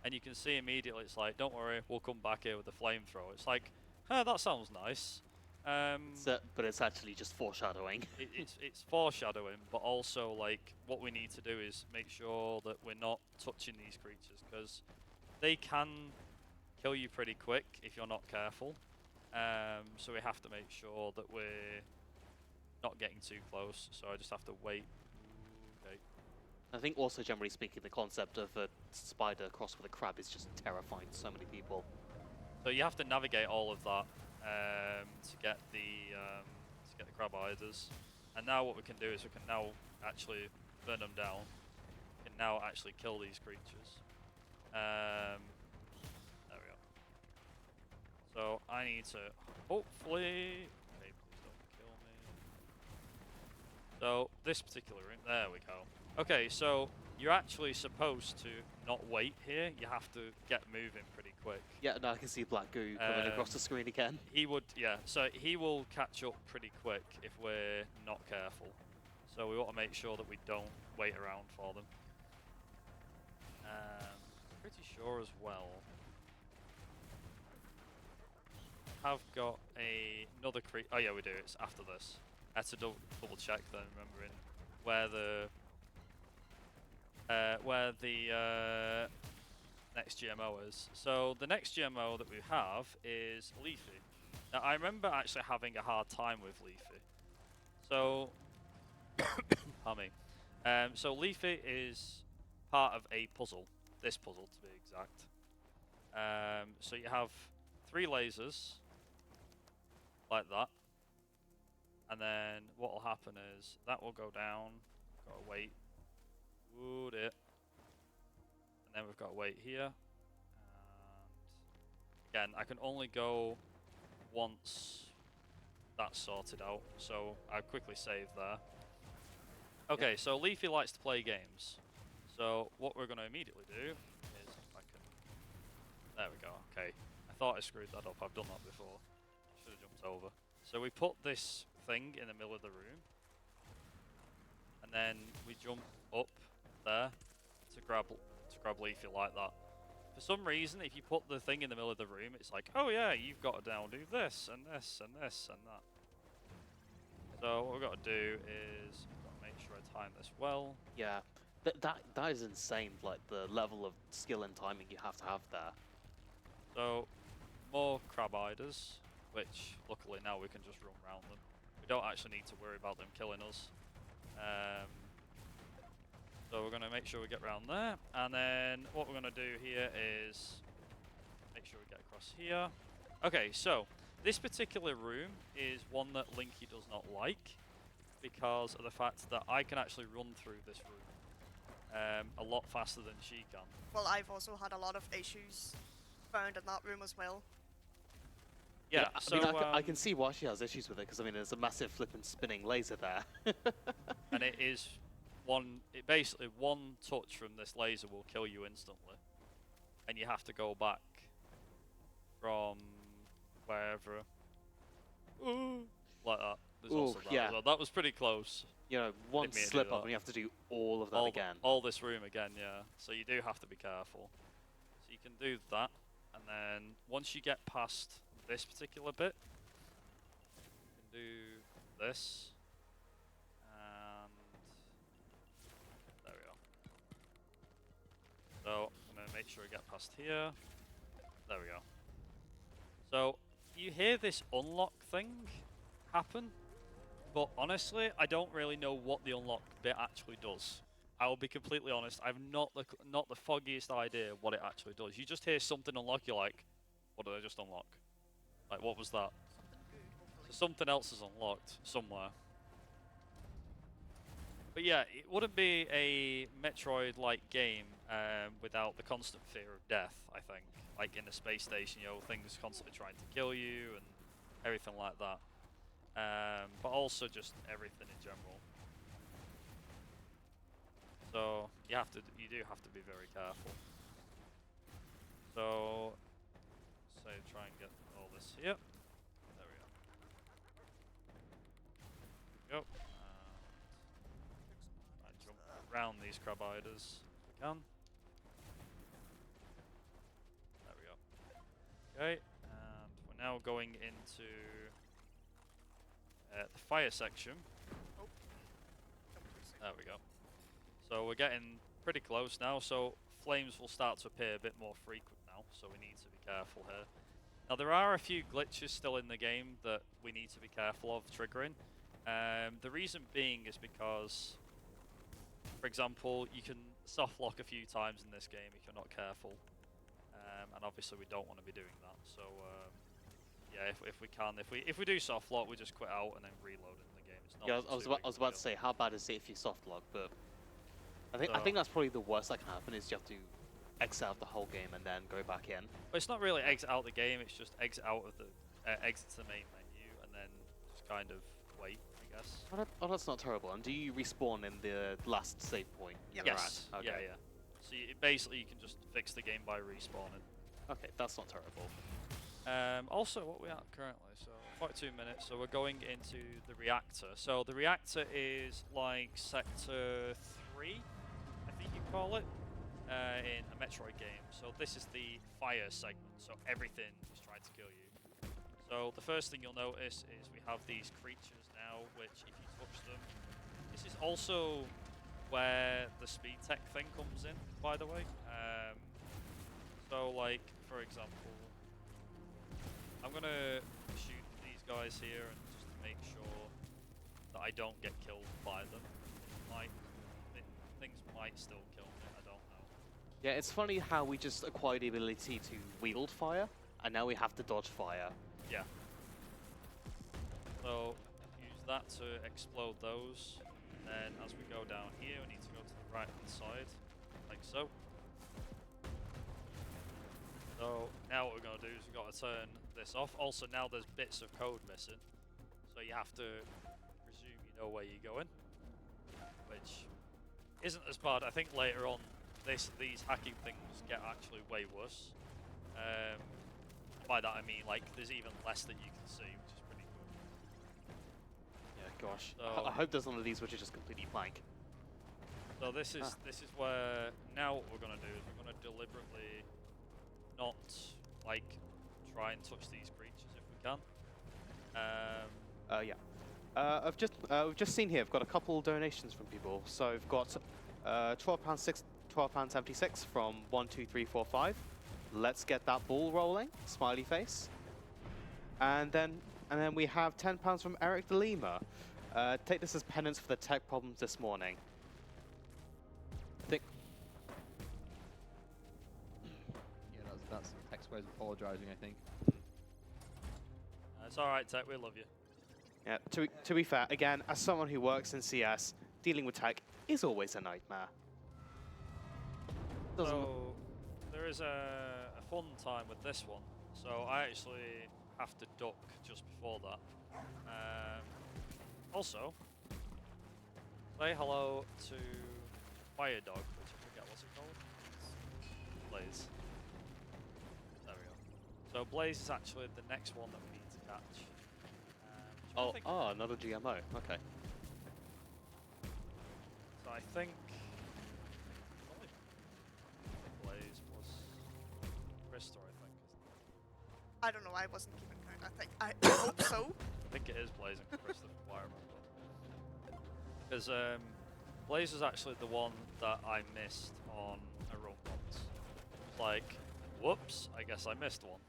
And you can see immediately, it's like, don't worry, we'll come back here with the flamethrower. It's like, that sounds nice. But it's actually just foreshadowing. It's foreshadowing, but also, like, what we need to do is make sure that we're not touching these creatures, because they can kill you pretty quick if you're not careful. So we have to make sure that we're not getting too close, so I just have to wait. Okay. I think also, generally speaking, the concept of a spider crossed with a crab is just terrifying to so many people. So you have to navigate all of that to get the crab hiders. And now what we can do is we can now actually burn them down. We can now actually kill these creatures. There we go. So I need to hopefully... Okay, please don't kill me. So this particular room, there we go. Okay, so you're actually supposed to not wait here. You have to get moving pretty quick. Yeah, no, I can see black goo coming across the screen again. He would, so he will catch up pretty quick if we're not careful. So we want to make sure that we don't wait around for them. Pretty sure as well. Have got another creature. Oh yeah, we do. It's after this. I had to double check then, remembering where the next GMO is. So the next GMO that we have is Leafy. Now I remember actually having a hard time with Leafy. So, pardon me. So Leafy is part of a puzzle. This puzzle, to be exact. So you have 3 lasers, like that. And then what will happen is that will go down. Gotta wait. Would it? And then we've got to wait here. And again, I can only go once that's sorted out. So I quickly save there. Okay, so Leafy likes to play games. So what we're going to immediately do is, if I can, there we go. Okay, I thought I screwed that up. I've done that before. Should have jumped over. So we put this thing in the middle of the room, and then we jump up there to grab Leafy like that. For some reason, if you put the thing in the middle of the room, it's like, oh yeah, you've got to now do this and this and this and that. So what we've got to do is we've got to make sure I time this well. Yeah, that is insane. Like the level of skill and timing you have to have there. So more crab hiders, which luckily now we can just run around them. We don't actually need to worry about them killing us. So we're going to make sure we get around there, and then what we're going to do here is make sure we get across here. Okay, so this particular room is one that Linky does not like because of the fact that I can actually run through this room a lot faster than she can. Well, I've also had a lot of issues found in that room as well. Yeah, I mean, I can see why she has issues with it, because I mean, there's a massive flipping spinning laser there. And it is basically one touch from this laser will kill you instantly. And you have to go back from wherever. Ooh, like that. There's also that as well. That was pretty close. You know, one slip up and you have to do all of that again. All this room again, yeah. So you do have to be careful. So you can do that, and then once you get past this particular bit, you can do this, So I'm going to make sure I get past here. There we go. So you hear this unlock thing happen, but honestly, I don't really know what the unlock bit actually does. I will be completely honest. I've not the foggiest idea what it actually does. You just hear something unlock. You're like, what did I just unlock? Like, what was that? Something good, hopefully. So something else is unlocked somewhere. But yeah, it wouldn't be a Metroid-like game without the constant fear of death, I think. Like in the space station, you know, things constantly trying to kill you and everything like that. But also just everything in general. So you do have to be very careful. So, say try and get all this here. There we go. And jump around these crab hiders if we can. There we go. Okay, and we're now going into the fire section. Oh. Jump too soon. There we go. So we're getting pretty close now, so flames will start to appear a bit more frequent now, so we need to be careful here. Now there are a few glitches still in the game that we need to be careful of triggering. The reason being is because, for example, you can soft lock a few times in this game if you're not careful. And obviously we don't want to be doing that, so yeah, if we do soft lock, we just quit out and then reload in the game. It's not Yeah, too I was big of a about to deal. say, how bad is it if you soft lock? But I think So- that's probably the worst that can happen is you have to exit out the whole game and then go back in. But it's not really exit out the game, it's just exit out of the exit to the main menu and then just kind of wait, I guess. Oh, that's not terrible. And do you respawn in the last save point? Yep. you're Yes. at? Okay. Yeah. So basically you can just fix the game by respawning. Okay, that's not terrible. Also, what we at currently, so 42 minutes, so we're going into the reactor. So the reactor is like sector 3, I think you call it, in a Metroid game. So this is the fire segment, so everything is trying to kill you. So the first thing you'll notice is we have these creatures now, which if you touch them, this is also where the speed tech thing comes in, by the way. So like, for example, I'm gonna shoot these guys here and just to make sure that I don't get killed by them. Like, things might still kill me, I don't know. Yeah, it's funny how we just acquired the ability to wield fire, and now we have to dodge fire. Yeah. So, use that to explode those. And then as we go down here, we need to go to the right hand side, like so. So now what we're going to do is we've got to turn this off. Also now there's bits of code missing, so you have to presume you know where you're going, which isn't as bad. I think later on these hacking things get actually way worse. By that I mean like there's even less that you can see, which is pretty cool. Yeah, gosh. So- I hope there's none of these which are just completely blank. So this is where now what we're going to do is we're going to deliberately not like try and touch these creatures if we can. Yeah. We've just seen here. We've got a couple donations from people. So we've got £12.76 from 12345. Let's get that ball rolling. Smiley face. And then we have £10 from Eric de Lima. Take this as penance for the tech problems this morning. Yeah, that's text ways of apologising, I think. It's alright, Tech, we love you. Yeah. To be fair, again, as someone who works in CS, dealing with tech is always a nightmare. So there is a fun time with this one. So I actually have to duck just before that. Also, say hello to Fire Dog, which I forget what's it called. Blaze. There we go. So Blaze is actually the next one that we need to catch. Another GMO. Okay. So I think probably Blaze plus Crystal, I think. I don't know, I wasn't keeping count. I hope so. I think it is Blaze and Crystal, if I remember. Because Blaze was actually the one that I missed on a run once. like, whoops, I guess I missed one.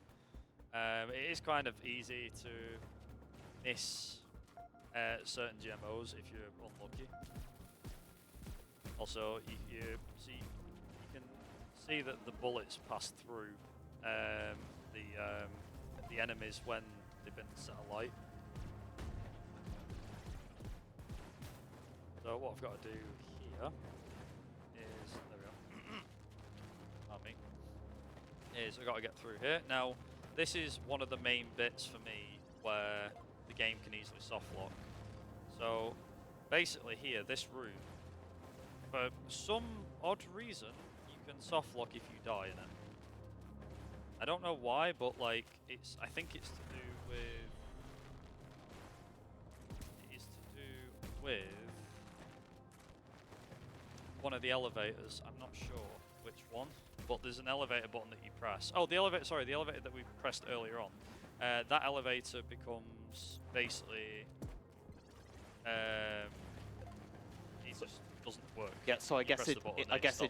It is kind of easy to miss certain GMOs if you're unlucky. Also, you can see that the bullets pass through the enemies when they've been set alight. So what I've got to do here is, there we go, pardon me, is I've got to get through here. Now, this is one of the main bits for me where the game can easily softlock. So, basically here, this room, for some odd reason, you can softlock if you die in it. I don't know why, but like, I think it's to do with one of the elevators. I'm not sure which one, but there's an elevator button that you press. Oh, the elevator that we pressed earlier on. That elevator becomes basically, it just doesn't work. Yeah, so I guess it stops.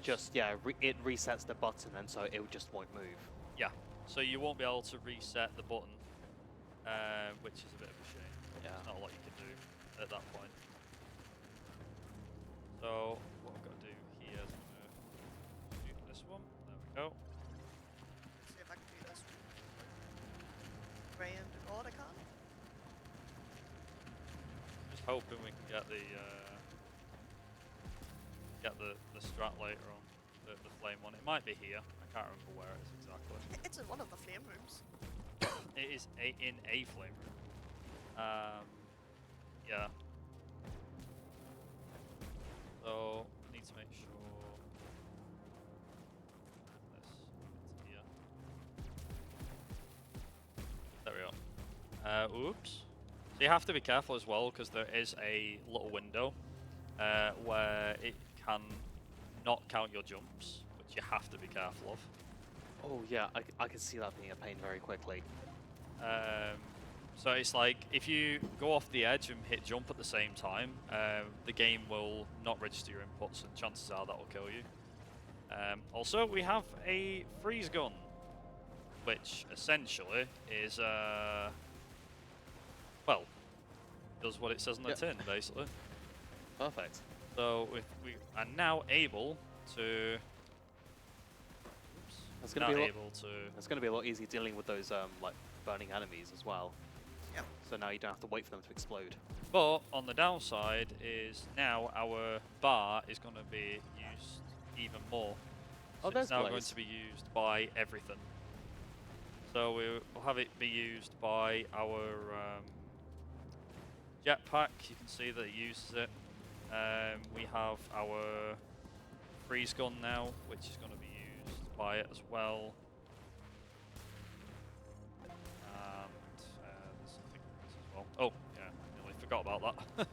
just it resets the button, and so it just won't move. Yeah, so you won't be able to reset the button, which is a bit of a shame. Yeah. There's not a lot you can do at that point. So what I've got to do here is I'm going to do this one. There we go. See if I can do this round all I can. Just hoping we can get the strat later on, the flame one. It might be here. I can't remember where it is exactly. It's in one of the flame rooms. It is in a flame room. Yeah. So I need to make sure this is here. There we go. Oops. So you have to be careful as well, because there is a little window where it can not count your jumps, which you have to be careful of. Oh yeah, I can see that being a pain very quickly. So it's like, if you go off the edge and hit jump at the same time, the game will not register your inputs, and chances are that will kill you. Also, we have a freeze gun, which essentially is, well, does what it says on the tin, basically. Perfect. So we are now able to... That's going to be a lot easier dealing with those like burning enemies as well. Yep. So now you don't have to wait for them to explode. But on the downside is now our bar is going to be used even more. Oh, So it's now Blaze. going to be used by everything. So we'll have it be used by our jetpack. You can see that it uses it. We have our freeze gun now, which is going to be used by it as well. There's something else as well. Oh, yeah, nearly forgot about that.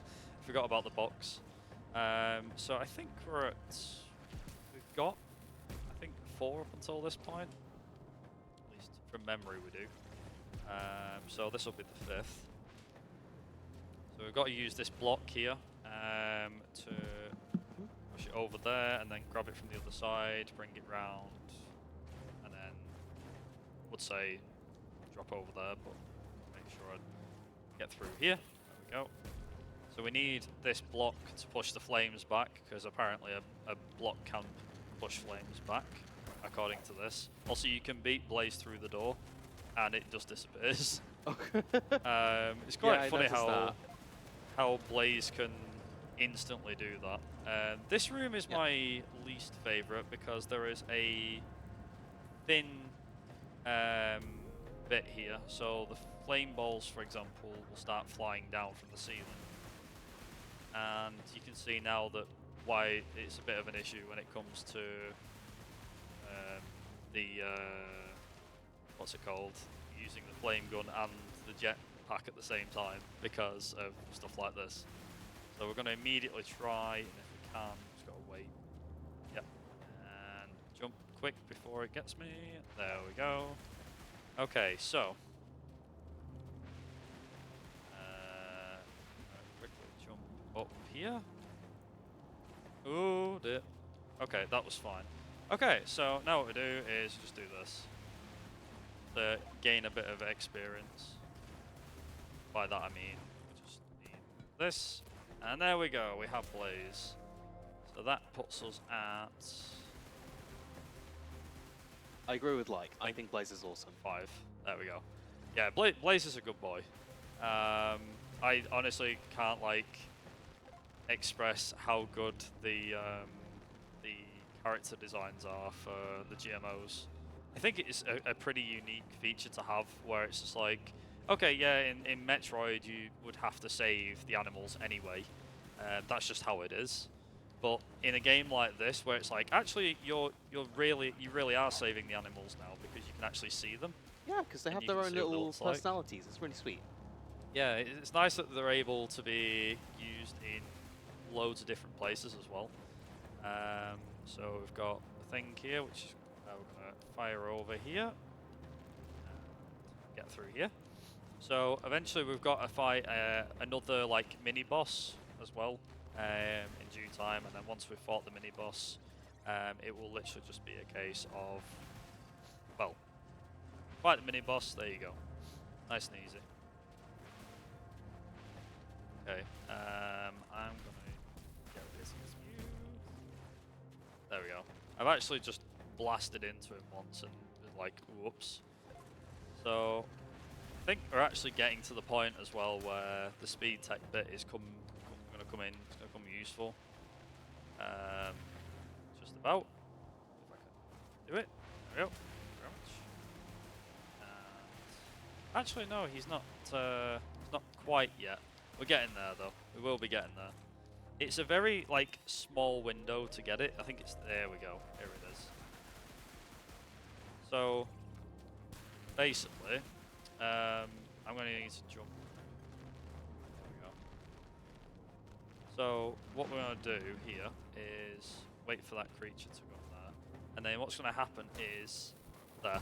Forgot about the box. So I think we've got, I think 4 up until this point. At least from memory we do. So this will be the 5th. So we've got to use this block here to push it over there, and then grab it from the other side, bring it round, and then would say drop over there, but make sure I get through here. There we go. So we need this block to push the flames back, because apparently a block can push flames back, according to this. Also, you can beat Blaze through the door, and it just disappears. It's quite funny how Blaze can instantly do that. This room is my least favourite, because there is a thin bit here. So the flame balls, for example, will start flying down from the ceiling. And you can see now that why it's a bit of an issue when it comes to what's it called? Using the flame gun and the jetpack at the same time, because of stuff like this. So we're going to immediately try, and if we can, just got to wait. Yep. And jump quick before it gets me. There we go. Okay, so. Quickly jump up here. Oh dear. Okay, that was fine. Okay, so now what we do is just do this to gain a bit of experience. By that I mean we just need this, and there we go. We have Blaze. So that puts us at I agree with like. I think Blaze is awesome. 5. There we go. Yeah, Blaze is a good boy. I honestly can't like express how good the character designs are for the GMOs. I think it's a pretty unique feature to have, where it's just like, okay, yeah, in Metroid you would have to save the animals anyway. That's just how it is. But in a game like this, where it's like, actually, you really are saving the animals now because you can actually see them. Yeah, because they And have you their can own see what it little looks like. personalities. It's really sweet. Yeah, it's nice that they're able to be used in loads of different places as well. So we've got a thing here, which is we're going to fire over here. And get through here. So eventually we've got to fight another like mini boss as well in due time, and then once we've fought the mini boss, it will literally just be a case of, well, fight the mini boss. There you go, nice and easy. Okay, I'm gonna get this smooth. There we go. I've actually just blasted into him once and like, whoops. So I think we're actually getting to the point as well where the speed tech bit is going to come in. It's going to come useful. Just about. If I can do it. There we go. Very much. Actually, no, he's not quite yet. We're getting there though. We will be getting there. It's a very like small window to get it. I think it's there. We go. Here it is. So basically, I'm going to need to jump. There we go. So what we're going to do here is wait for that creature to go there, and then what's going to happen is there.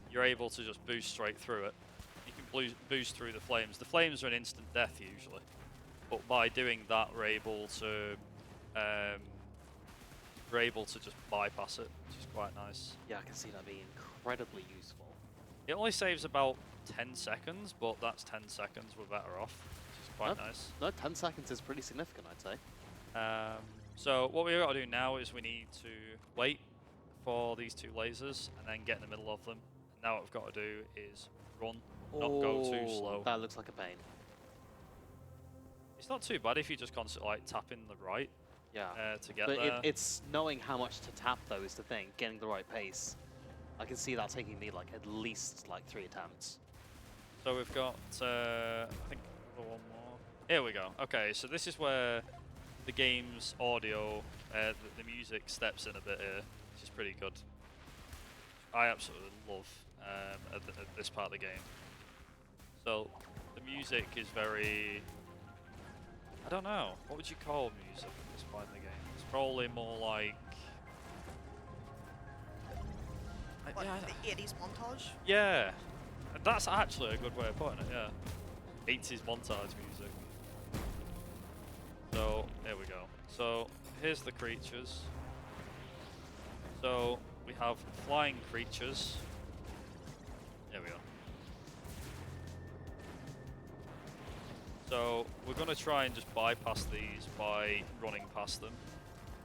You're able to just boost straight through it. You can boost through the flames. The flames are an instant death usually, but by doing that, we're able to just bypass it, which is quite nice. Yeah, I can see that being incredibly useful. It only saves about 10 seconds, but that's 10 seconds we're better off, which is quite nice. No, 10 seconds is pretty significant, I'd say. So what we've got to do now is we need to wait for these 2 lasers and then get in the middle of them. And now what we've got to do is run, not go too slow. That looks like a pain. It's not too bad if you just constantly like tapping the right Yeah. to get But there. it's knowing how much to tap, though, is the thing. Getting the right pace. I can see that taking me like at least like 3 attempts. So we've got, I think, one more. Here we go. Okay, so this is where the game's audio, the music steps in a bit here, which is pretty good. I absolutely love at this part of the game. So the music is very, I don't know, what would you call music at this point in the game? It's probably more like, What, yeah, the 80s montage? yeah, that's actually a good way of putting it, yeah. 80s montage music. So, there we go. So, here's the creatures. So, we have flying creatures. There we go. So, we're going to try and just bypass these by running past them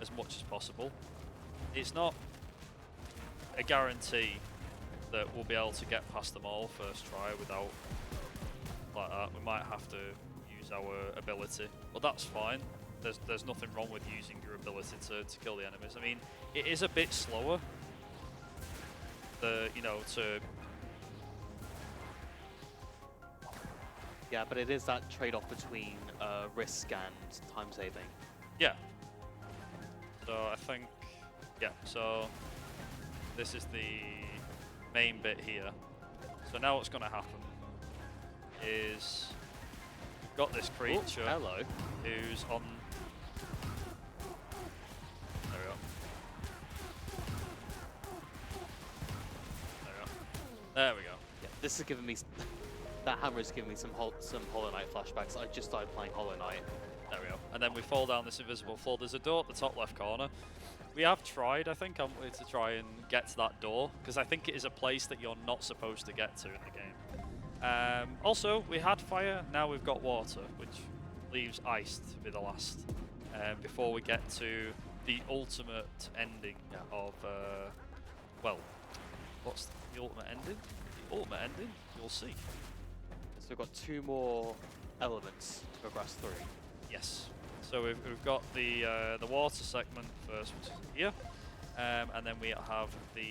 as much as possible. It's not a guarantee that we'll be able to get past them all first try without like that. We might have to use our ability, but that's fine. There's nothing wrong with using your ability to kill the enemies. I mean, it is a bit slower. Yeah, but it is that trade-off between risk and time saving. Yeah. So I think, yeah, so this is the main bit here. So now what's going to happen is we've got this creature Hello. who's on. There we go. There we go. Yeah, this is giving me. That hammer is giving me some Hollow Knight flashbacks. I just started playing Hollow Knight. There we go. And then we fall down this invisible floor. There's a door at the top left corner. we have tried, I think, haven't we, to try and get to that door, because I think it is a place that you're not supposed to get to in the game. Also, we had fire, now we've got water, which leaves ice to be the last, before we get to the ultimate ending of, well, what's the ultimate ending? The ultimate ending? You'll see. So we've got 2 more elements to progress through. Yes. So we've got the water segment first, which is here, and then we have the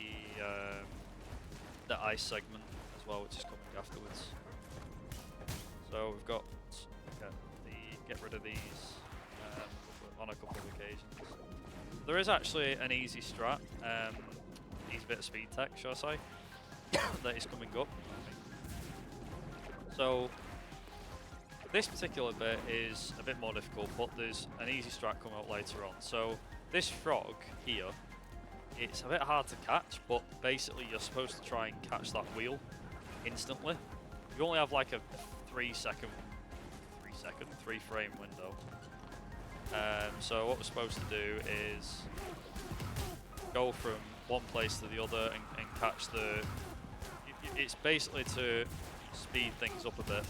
ice segment as well, which is coming afterwards. So we've got get rid of these on a couple of occasions. There is actually an easy strat, easy bit of speed tech, shall I say, that is coming up. So this particular bit is a bit more difficult, but there's an easy strat coming up later on. So this frog here, it's a bit hard to catch, but basically you're supposed to try and catch that wheel instantly. You only have like a 3 frame window. So what we're supposed to do is go from one place to the other and catch the... It's basically to speed things up a bit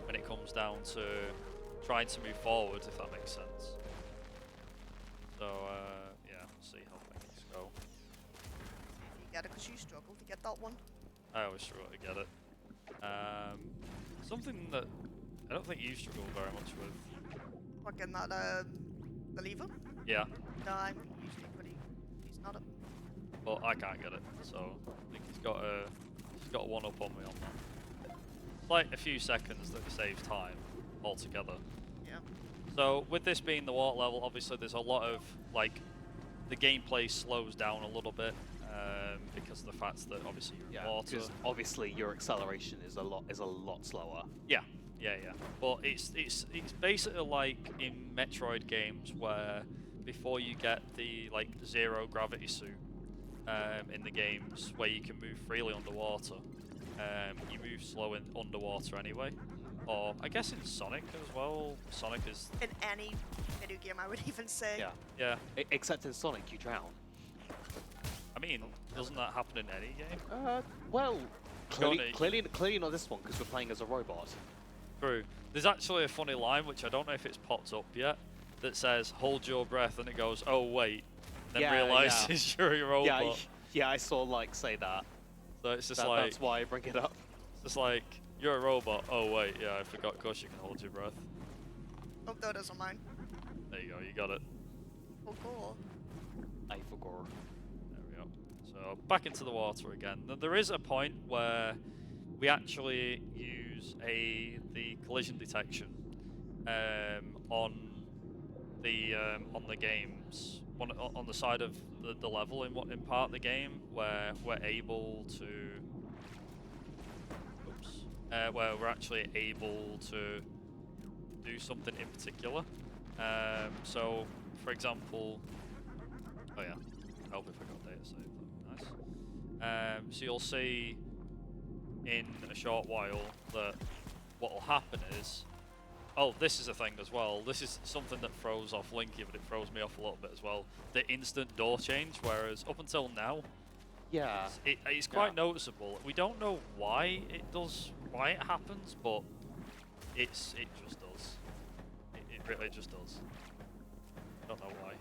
when it comes down to trying to move forward, if that makes sense. So yeah, we'll see how things go. You get it because you struggle to get that one. I always struggle to get it. Something that I don't think you struggle very much with. What, getting that, the lever? Yeah. No, I'm usually pretty decent at it. Well, I can't get it, so I think he's got a one up on me on that. It's like a few seconds that saves time altogether. Yeah. So with this being the water level, obviously there's a lot of like the gameplay slows down a little bit because of the fact that obviously you're in water. Because obviously your acceleration is a lot slower. Yeah. But it's basically like in Metroid games where before you get the like 0 gravity suit in the games where you can move freely underwater, you move slow in underwater anyway. Or I guess in Sonic as well. Sonic is In any video game, I would even say. yeah. Except in Sonic, you drown. I mean, doesn't that happen in any game? Well, clearly not this one because we're playing as a robot. True. There's actually a funny line which I don't know if it's popped up yet that says "Hold your breath" and it goes, "Oh wait," then realizes you're a robot. Yeah, I saw like say that. So it's just like that's why I bring it up. It's just like you're a robot. Oh wait, yeah, I forgot. Of course you can hold your breath. Oh, that isn't mine. There you go. You got it. Oh, cool. I forgot. There we go. So back into the water again. Now, there is a point where we actually use the collision detection on the games on the side of the level in part of the game where we're able to where we're actually able to do something in particular. So for example, oh yeah, help if I got data saved. Nice. So you'll see in a short while that what will happen is, oh, this is a thing as well. This is something that throws off Linky, but it throws me off a little bit as well. The instant door change, whereas up until now, it's quite noticeable. We don't know why it happens, but it just does. It really just does. I don't know why.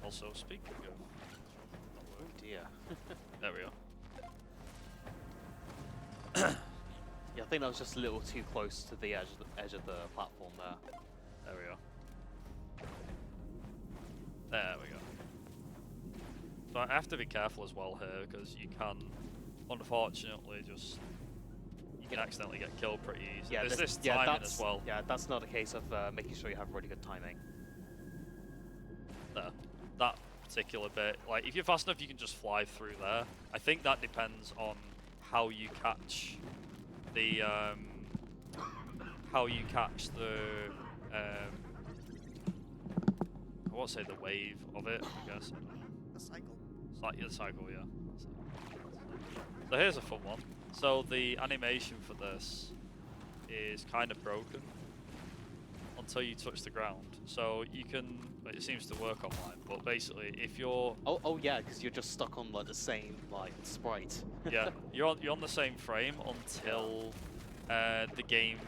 Also, speaking of, Oh dear. there we go. Yeah, I think that was just a little too close to the edge of the platform there. There we go. There we go. So I have to be careful as well here because you can, unfortunately, you can accidentally get killed pretty easily. Yeah, there's this timing as well. Yeah, that's not a case of making sure you have really good timing. There. That particular bit, like if you're fast enough, you can just fly through there. I think that depends on how you catch the I won't say the wave of it, I guess. The cycle. The cycle, yeah. So here's a fun one. So the animation for this is kind of broken until you touch the ground. So you can, it seems to work online, but basically if you're... Oh yeah, because you're just stuck on like the same like sprite. Yeah, you're on the same frame until the game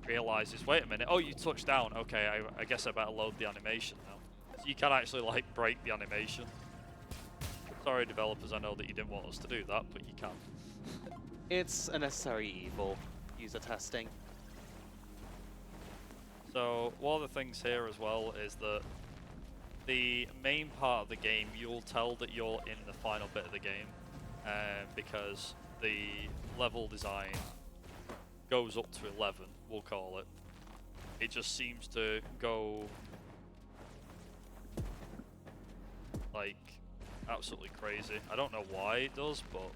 realizes, wait a minute, oh, you touched down, okay, I guess I better load the animation now. So you can actually like break the animation. Sorry developers, I know that you didn't want us to do that, but you can. It's a necessary evil, user testing. So one of the things here as well is that the main part of the game, you'll tell that you're in the final bit of the game because the level design goes up to 11, we'll call it. It just seems to go like absolutely crazy. I don't know why it does, but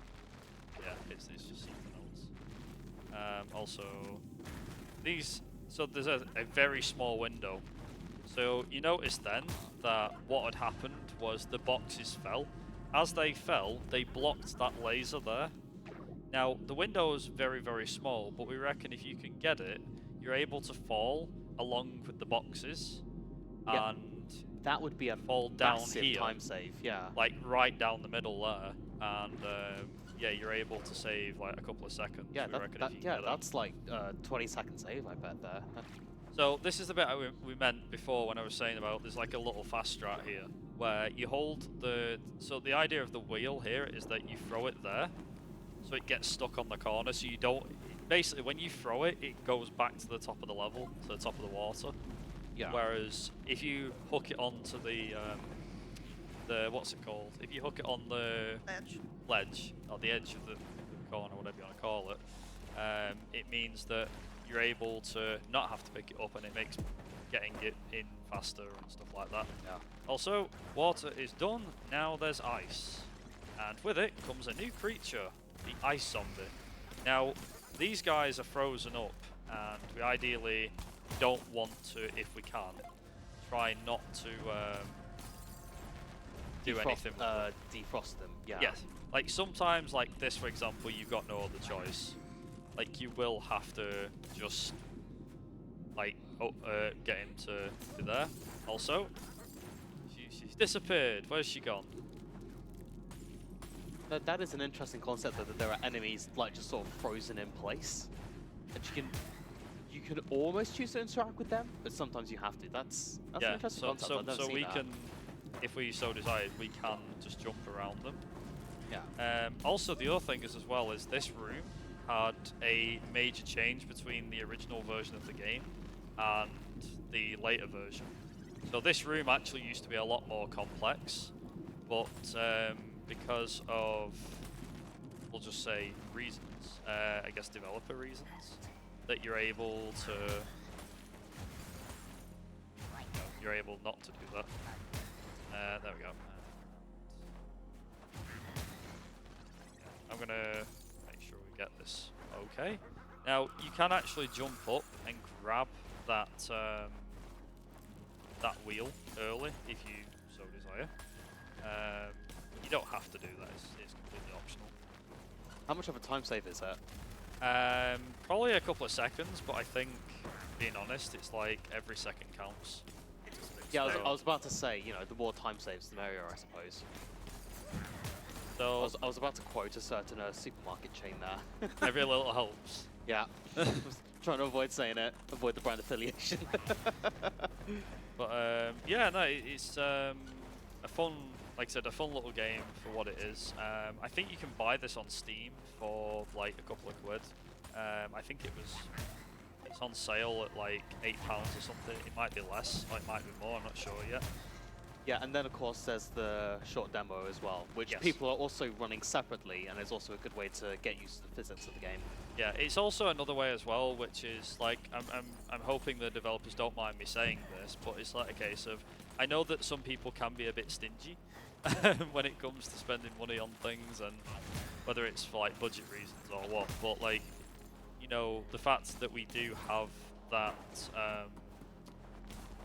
yeah, it's just something else. Also, so there's a very small window. So you notice then that what had happened was the boxes fell. As they fell, they blocked that laser there. Now, the window is very, very small, but we reckon if you can get it, you're able to fall along with the boxes and that would be a fall down massive here, time save, yeah. like right down the middle there, and yeah, you're able to save like a couple of seconds. Yeah, we reckon if you can get it. that's like 20-second save, I bet there. So this is the bit we meant before when I was saying about there's like a little fast strat here where you hold the... So the idea of the wheel here is that you throw it there so it gets stuck on the corner, so you don't... Basically when you throw it, it goes back to the top of the level, to the top of the water. Yeah. Whereas if you hook it onto the what's it called? If you hook it on the ledge or the edge of the corner, whatever you want to call it, it means that you're able to not have to pick it up, and it makes getting it in faster and stuff like that. Yeah. Also, water is done. Now there's ice, and with it comes a new creature, the ice zombie. Now these guys are frozen up, and we ideally don't want to, if we can, try not to do anything with them. Defrost them, yeah. Yes, like sometimes like this for example, you've got no other choice. Like you will have to just like get him to there. Also, she's disappeared. Where's she gone? That is an interesting concept, that there are enemies like just sort of frozen in place, and you can almost choose to interact with them, but sometimes you have to. That's an interesting concept. I've never so seen we that. can, if we so desire, we can just jump around them. Yeah. Also, the other thing is as well is this room had a major change between the original version of the game and the later version. So this room actually used to be a lot more complex, but because of, we'll just say reasons, I guess developer reasons, that you're able to, you're able not to do that. There we go. I'm gonna make sure we get this okay. Now you can actually jump up and grab that that wheel early if you so desire. You don't have to do that; it's completely optional. How much of a time save is that? Probably a couple of seconds, but I think, being honest, it's like every second counts. Yeah, I was about to say, you know, the more time saves, the merrier, I suppose. So I was about to quote a certain supermarket chain there. every little helps. Yeah. I was trying to avoid saying it, avoid the brand affiliation. But yeah, no, it's a fun, like I said, a fun little game for what it is. I think you can buy this on Steam for like a couple of quid. I think it's on sale at like £8 or something. It might be less, or it might be more. I'm not sure yet. Yeah, and then of course there's the short demo as well, which Yes. people are also running separately, and is also a good way to get used to the physics of the game. Yeah, it's also another way as well, which is like I'm hoping the developers don't mind me saying this, but it's like a case of, I know that some people can be a bit stingy when it comes to spending money on things, and whether it's for like budget reasons or what, but like, you know, the fact that we do have that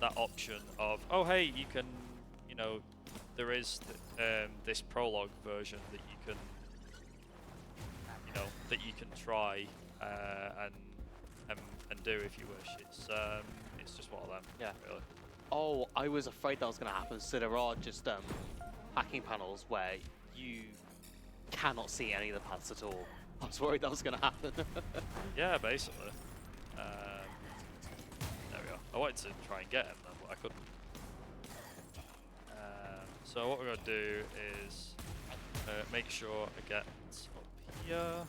that option of, oh hey, you can, you know, there is this prologue version that you can, you know, that you can try and do if you wish. It's it's just one of them. Yeah. Really. Oh, I was afraid that was going to happen. So there are just hacking panels where you cannot see any of the paths at all. I was worried that was going to happen. Yeah, basically. There we go. I wanted to try and get him then, but I couldn't. So what we're going to do is make sure I get up here.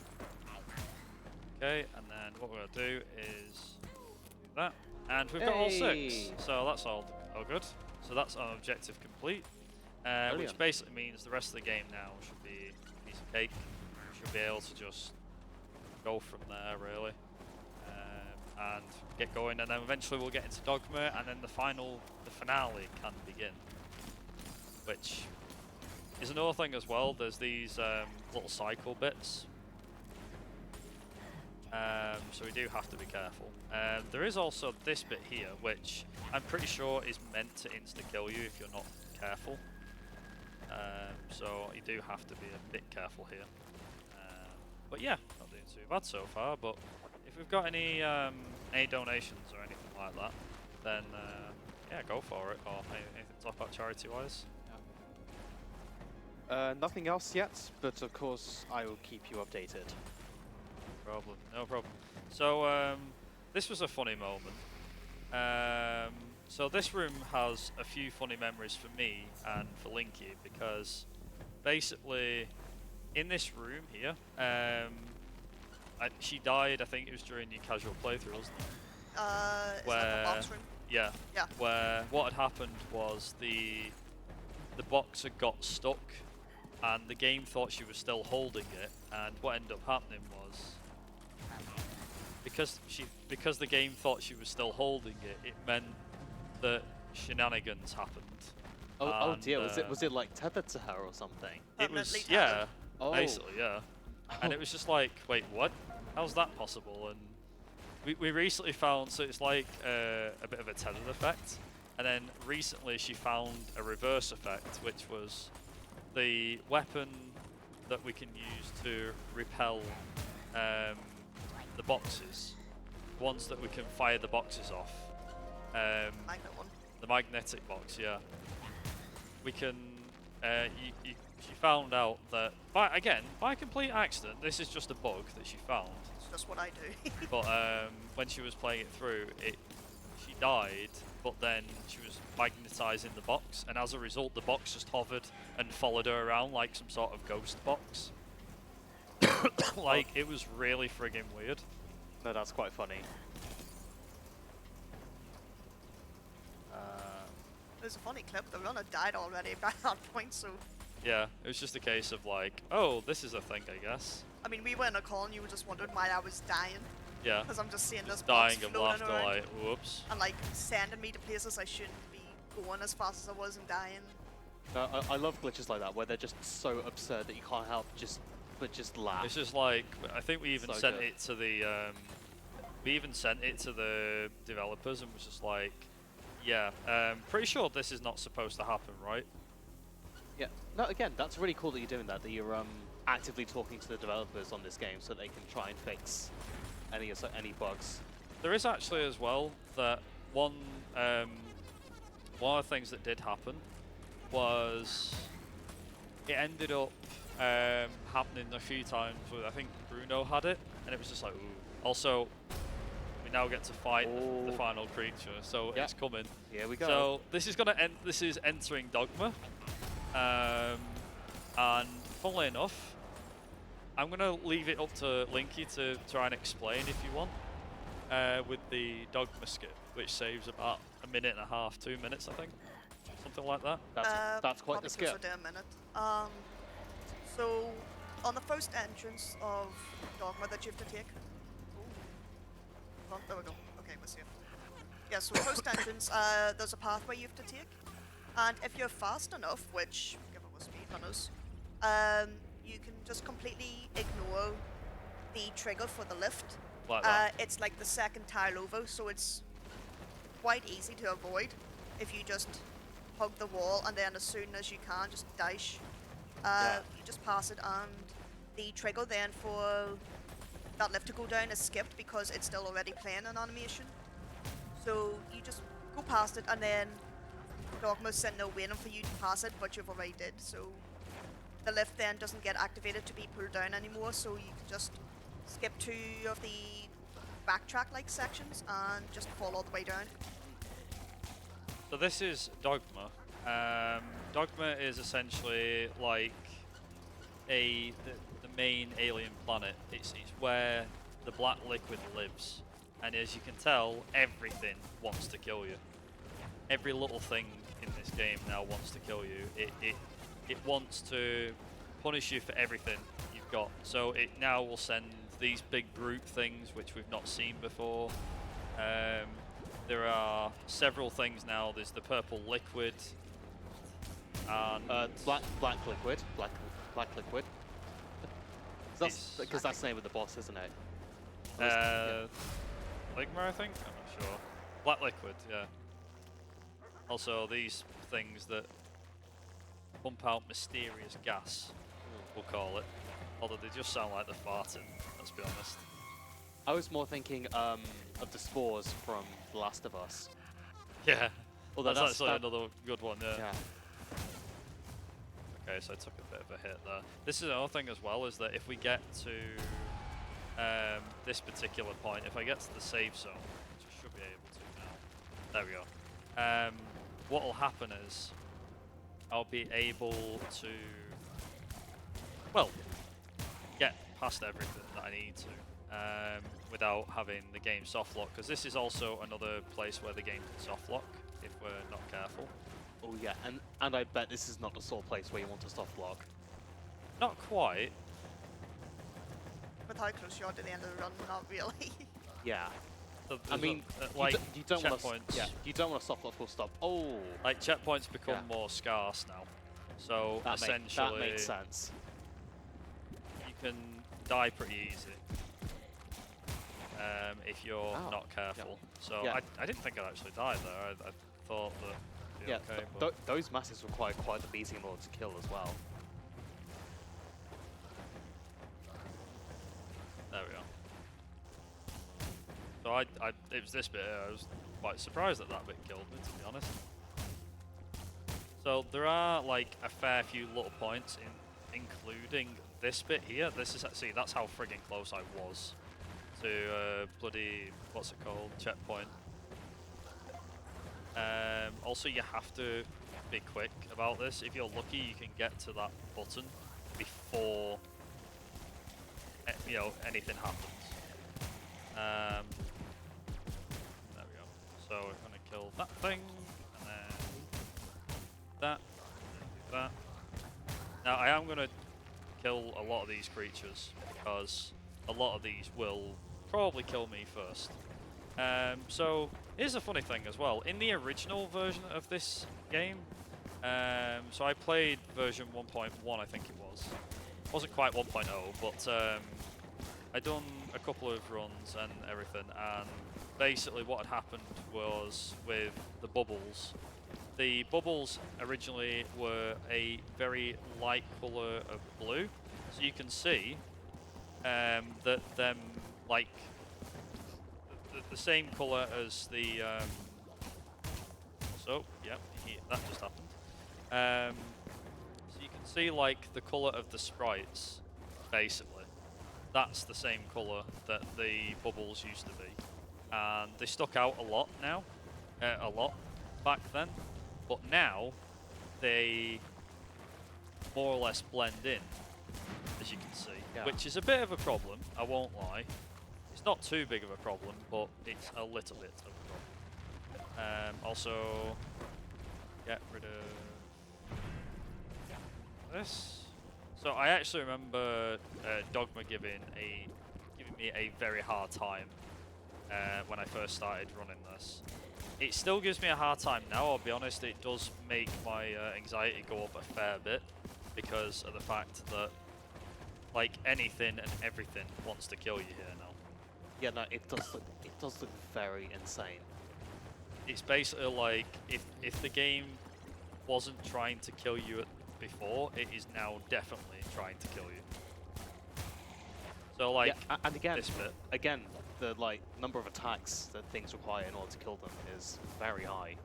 Okay, and then what we're going to do is do that. And we've got all 6, Hey! so that's all good. So that's our objective complete, which Brilliant. basically means the rest of the game now should be a piece of cake. We should be able to just go from there, really, and get going. And then eventually we'll get into Dogma, and then the finale can begin. Which is another thing as well. There's these little cycle bits. So we do have to be careful. There is also this bit here, which I'm pretty sure is meant to insta-kill you if you're not careful. So you do have to be a bit careful here. But yeah, not doing too bad so far. But if we've got any donations or anything like that, then yeah, go for it. Or anything to talk about charity-wise. Nothing else yet, but of course I will keep you updated. No problem. So this was a funny moment. So this room has a few funny memories for me and for Linky, because basically in this room here, she died, I think it was during your casual playthrough, wasn't it? Is that the box room? Yeah. Yeah. Where what had happened was the box had got stuck, and the game thought she was still holding it, and what ended up happening was, because the game thought she was still holding it, it meant that shenanigans happened. Oh And, dear, was it like tethered to her or something? It was, Permanently yeah, tethered? Oh. basically, yeah. And it was just like, wait, what? How's that possible? And we recently found, so it's like a bit of a tethered effect, and then recently she found a reverse effect, which was the weapon that we can use to repel the boxes, ones that we can fire the boxes off. Magnet one. The magnetic box, yeah. We can. She found out that by complete accident. This is just a bug that she found. It's just what I do. But when she was playing it through, she died. But then she was magnetizing the box, and as a result, the box just hovered and followed her around like some sort of ghost box. Like, it was really friggin' weird. No, that's quite funny. There's a funny clip. The runner died already by that point, so... Yeah, it was just a case of like, oh, this is a thing, I guess. I mean, we were in a call and you were just wondering why I was dying. Yeah. Because I'm just seeing this Dying box of floating laughter, around like, whoops. and like sending me to places I shouldn't be going as fast as I was and dying. No, I love glitches like that where they're just so absurd that you can't help but just laugh. It's just like, I think we even So sent good. it to the, developers and was just like, yeah, pretty sure this is not supposed to happen, right? Yeah. No, again, that's really cool that you're doing that. That you're actively talking to the developers on this game so they can try and fix any bugs. There is actually as well that one of the things that did happen was it ended up happening a few times with, I think Bruno had it, and it was just like, ooh. Also, we now get to fight the final creature, so Yeah. it's coming. Here we go. So this is gonna end. This is entering Dogma, and funnily enough, I'm gonna leave it up to Linky to try and explain if you want, with the Dogma skip, which saves about 1.5 minutes, 2 minutes, I think, something like that. That's quite Probably the skip. closer to a minute. So, on the first entrance of Dogma that you have to take... Oh, there we go. Okay, we're safe. Yeah, so first entrance, there's a pathway you have to take. And if you're fast enough, which, given we're speedrunners, you can just completely ignore the trigger for the lift. Like that. It's like the second tile over, so it's quite easy to avoid if you just hug the wall and then as soon as you can just dash. You just pass it, and the trigger then for that lift to go down is skipped because it's still already playing an animation. So you just go past it, and then Dogma's sitting there waiting for you to pass it, but you've already did. So the lift then doesn't get activated to be pulled down anymore. So you can just skip 2 of the backtrack-like sections and just fall all the way down. So this is Dogma. Dogma is essentially like the main alien planet. It's where the black liquid lives, and as you can tell, everything wants to kill you. Every little thing in this game now wants to kill you. It wants to punish you for everything you've got. So it now will send these big brute things which we've not seen before. There are several things now. There's the purple liquid and black liquid. Because that's the name of the boss, isn't it? Ligma, I think? I'm not sure. Black liquid, yeah. Also, these things that pump out mysterious gas, we'll call it. Although they just sound like they're farting, let's be honest. I was more thinking of the spores from The Last of Us. Yeah, Although that's actually another good one, yeah. Yeah. Okay, so I took a bit of a hit there. This is another thing as well, is that if we get to this particular point, if I get to the save zone, which I should be able to now, there we go. What will happen is I'll be able to, well, get past everything that I need to without having the game soft lock, because this is also another place where the game can soft lock if we're not careful. Oh yeah, and I bet this is not the sort of place where you want to soft lock. Not quite. With how close you are to the end of the run, not really. Yeah. So I mean, like you don't want to. checkpoints. Yeah, you don't want to soft lock full stop. Oh. Like checkpoints become Yeah. more scarce now. So That essentially, makes sense. you can die pretty easy if you're not careful. So Yeah. I didn't think I'd actually die there. I thought that it'd be Yeah, okay. But those masses require quite the beating in order to kill as well. there we are. So it was this bit here, I was quite surprised that that bit killed me, to be honest. So there are like a fair few little points including this bit here. This is actually, that's how friggin' close I was to bloody, what's it called, checkpoint. Also, you have to be quick about this. If you're lucky, you can get to that button before anything happens. There we go. So we're gonna kill that thing, and then that. Now I am gonna kill a lot of these creatures because a lot of these will probably kill me first. So here's a funny thing as well. In the original version of this game, so I played version 1.1, I think it was. It wasn't quite 1.0, but I'd done a couple of runs and everything, and basically what had happened was with the bubbles. The bubbles originally were a very light colour of blue, so you can see that them like the same colour as the so yeah, that just happened. So you can see like the colour of the sprites, basically. That's the same colour that the bubbles used to be, and they stuck out a lot now, a lot back then, but now they more or less blend in, as you can see, which is a bit of a problem, I won't lie. It's not too big of a problem, but it's a little bit of a problem. Also, get rid of this. So I actually remember Dogma giving me a very hard time when I first started running this. It still gives me a hard time now, I'll be honest. It does make my anxiety go up a fair bit because of the fact that like anything and everything wants to kill you here now. Yeah, no, it does look very insane. It's basically like if the game wasn't trying to kill you before, it is now definitely trying to kill you. So like and again, this bit. the like number of attacks that things require in order to kill them is very high.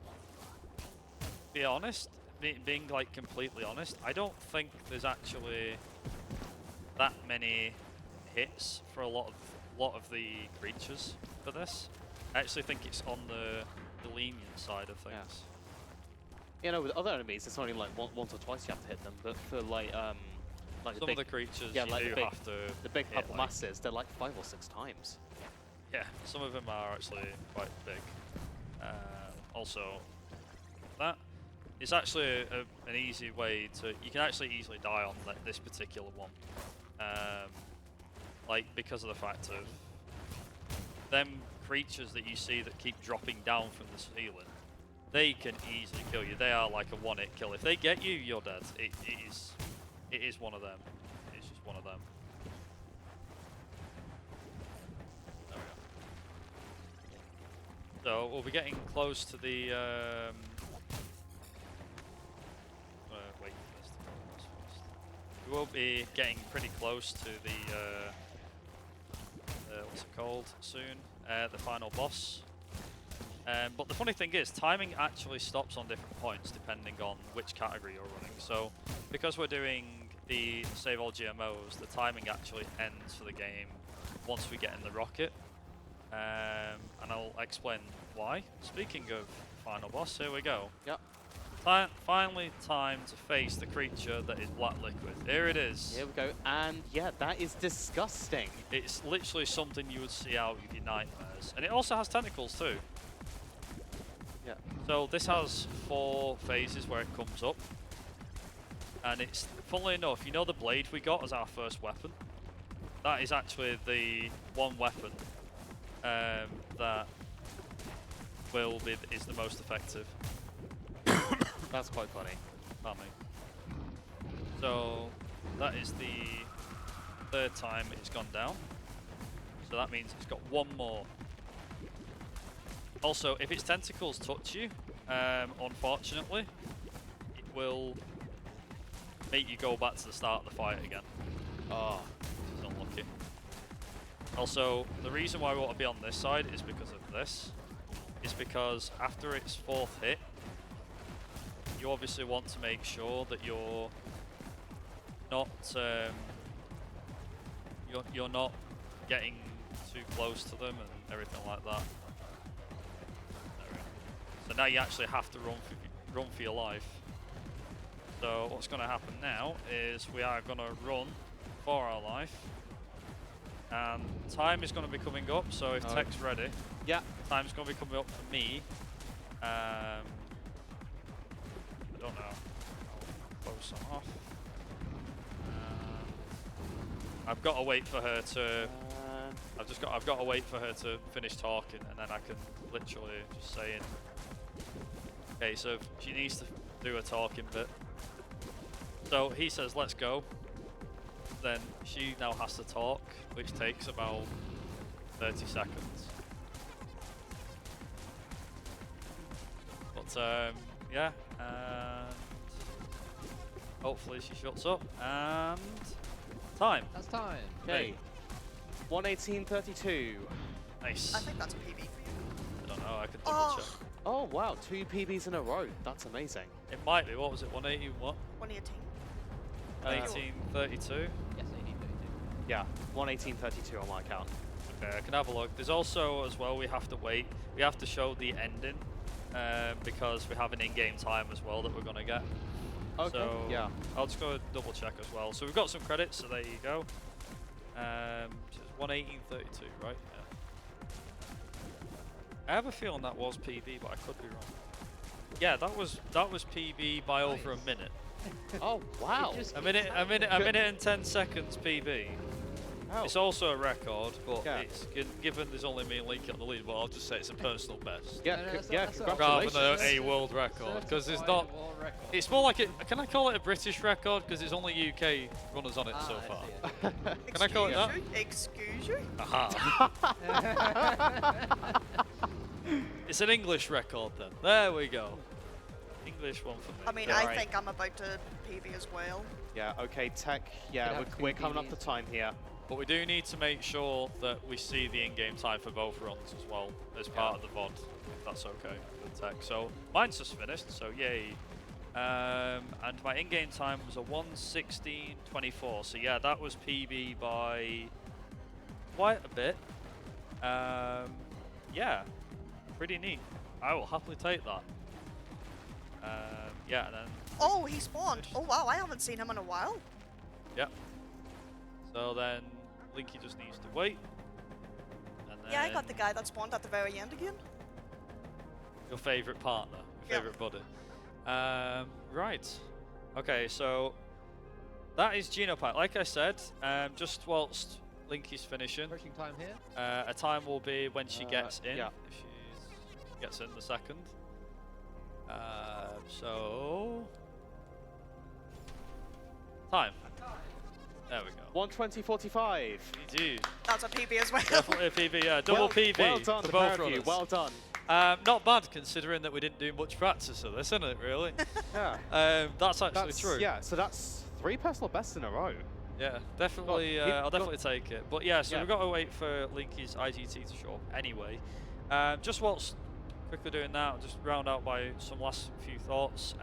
Be honest, being like completely honest, I don't think there's actually that many hits for a lot of the creatures for this. I actually think it's on the lenient side of things. Yeah. You know, with other enemies, it's only like once or twice you have to hit them, but for like Some the big, of the creatures yeah, you like do have to the big hit, purple masses, they're like 5 or 6 times. Yeah, some of them are actually quite big. Also, that is actually an easy way to. You can actually easily die on this particular one, like because of the fact of them creatures that you see that keep dropping down from the ceiling. They can easily kill you. They are like a one-hit kill. If they get you, you're dead. It is one of them. It's just one of them. There we go. So we'll be getting close to the. Wait for this to go first. We will be getting pretty close to the. What's it called? Soon. The final boss. But the funny thing is, timing actually stops on different points depending on which category you're running. So, because we're doing the save all GMOs, the timing actually ends for the game once we get in the rocket. And I'll explain why. Speaking of final boss, here we go. Yep. Finally time to face the creature that is black liquid. Here it is. Here we go, and yeah, that is disgusting. It's literally something you would see out of your nightmares. And it also has tentacles too. Yeah. So this has 4 phases where it comes up. And it's, funnily enough, you know the blade we got as our first weapon? That is actually the one weapon that is the most effective. That's quite funny. Pardon me. So that is the 3rd time it's gone down. So that means it's got 1 more. Also, if its tentacles touch you, unfortunately, it will make you go back to the start of the fight again. Oh. It's unlucky. Also, the reason why we want to be on this side is because of this. Is because after its 4th hit, you obviously want to make sure that you're not you're not getting too close to them and everything like that. There we go. So now you actually have to run for your life. So what's going to happen now is we are going to run for our life, and time is going to be coming up. So if Tech's ready, yeah, time's going to be coming up for me. I don't know. I'll close some off. I've got to wait for her to. I've got to wait for her to finish talking, and then I can literally just say it. Okay, so she needs to do a talking bit. So he says, "Let's go." Then she now has to talk, which takes about 30 seconds. But yeah, and hopefully she shuts up. And time. That's time. Okay. 1:18:32. Nice. I think that's a PB for you. I don't know. I can double check. Oh wow, 2 PBs in a row. That's amazing. It might be. What was it? 180. What? 118. 1832. Yes, 1832. Yeah, 1:18:32 on my account. Okay, I can have a look. There's also as well. We have to wait. We have to show the ending because we have an in-game time as well that we're gonna get. Okay. So yeah. I'll just go double check as well. So we've got some credits. So there you go. So it's 1:18:32, right? Yeah. I have a feeling that was PB, but I could be wrong. Yeah, that was PB by over a minute. Oh wow. A minute and 10 seconds PB. Oh. It's also a record, but Yeah. it's given there's only me and Leaky on the lead. But I'll just say it's a personal best. Yeah, No, no, that's yeah, not- Rather congratulations. than a world record, because it's Certified not. world record. It's more like it. Can I call it a British record? Because there's only UK runners on it so I far. see it. Can I call it that? Excuse you? Aha. It's an English record then. There we go. English one for me. I mean, Yeah, I right. think I'm about to PB as well. Yeah, okay, Tech. Yeah, Could have we're 2 coming up to PBs. time here. But we do need to make sure that we see the in-game time for both runs as well as part of the VOD, if that's okay with tech. So mine's just finished, so yay. And my in-game time was a 1:16:24. So yeah, that was PB by quite a bit. Yeah, pretty neat. I will happily take that. Yeah, and then. Oh, he spawned. Oh wow, I haven't seen him in a while. Yep. So then Linky just needs to wait. And then Yeah, I got the guy that spawned at the very end again. your favourite partner, your favourite buddy. Right. Okay, so that is Genopanic. Like I said, just whilst Linky's finishing, Approaching time here. a time will be when she gets in. yeah. If she gets in the second. So time. There we go. 1:20:45. GG. That's a PB as well. Definitely a PB, yeah. Double PB. Well done, for the both pair of you. runners. Well done. Not bad considering that we didn't do much practice of this, isn't it, really? Yeah. That's actually true. Yeah, so that's 3 personal bests in a row. Yeah, definitely. I'll definitely take it. But yeah, so Yeah. we've got to wait for Linky's IGT to show up anyway. Just whilst quickly doing that, I'll just round out by some last few thoughts.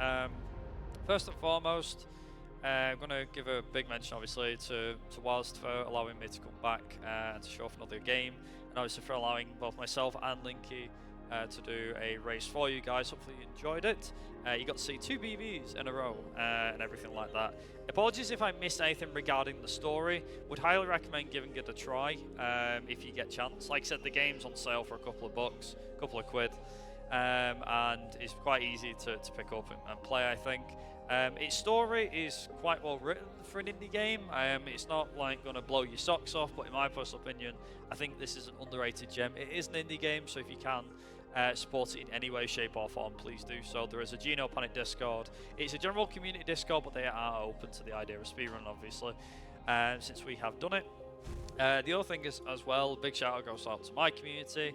First and foremost, I'm going to give a big mention, obviously, to Whilst for allowing me to come back and to show off another game, and obviously for allowing both myself and Linky to do a race for you guys. Hopefully you enjoyed it. You got to see 2 BBs in a row and everything like that. Apologies if I missed anything regarding the story. Would highly recommend giving it a try if you get a chance. Like I said, the game's on sale for a couple of bucks, a couple of quid, and it's quite easy to pick up and play, I think. Its story is quite well written for an indie game. It's not like going to blow your socks off, but in my personal opinion, I think this is an underrated gem. It is an indie game, so if you can support it in any way, shape or form, please do so. There is a Genopanic Discord. It's a general community Discord, but they are open to the idea of speedrun, obviously, since we have done it. The other thing is, as well, big shout out goes out to my community.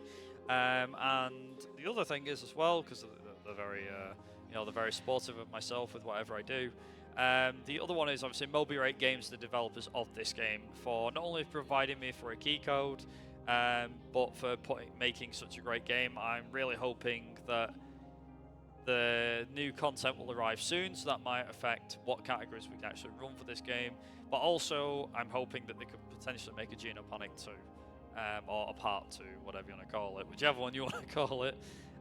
And the other thing is as well, because they're very they're very supportive of myself with whatever I do. The other one is obviously Moby8 Games, the developers of this game, for not only providing me for a key code, but for making such a great game. I'm really hoping that the new content will arrive soon, so that might affect what categories we can actually run for this game. But also, I'm hoping that they could potentially make a Genopanic 2, or a Part 2, whatever you want to call it, whichever one you want to call it.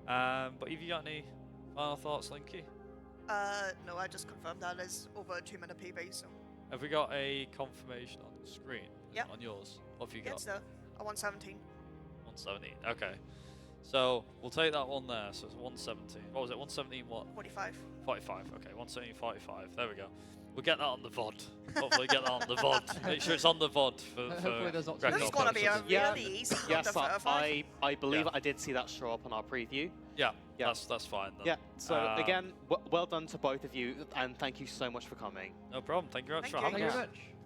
But have you got any final thoughts, Linky? No, I just confirmed that is over a 2-minute PB, so. Have we got a confirmation on the screen? Yep. On yours? What have you Yeah, got? it's there. A 117. 117. Okay. So we'll take that one there. So it's 117. What was it? 117 what? 45. 45. Okay, 117, 45. There we go. We'll get that on the VOD. Hopefully get that on the VOD. Make sure it's on the VOD for Hopefully there's not record This is going to be a purposes. Yeah. really easy one Yes, to 35. I believe Yeah. I did see that show up on our preview. Yeah, Yeah. that's fine then. Yeah, so Um, again, well done to both of you, and thank you so much for coming. No problem. Thank you very much Thank for you. having Thank you us. very much.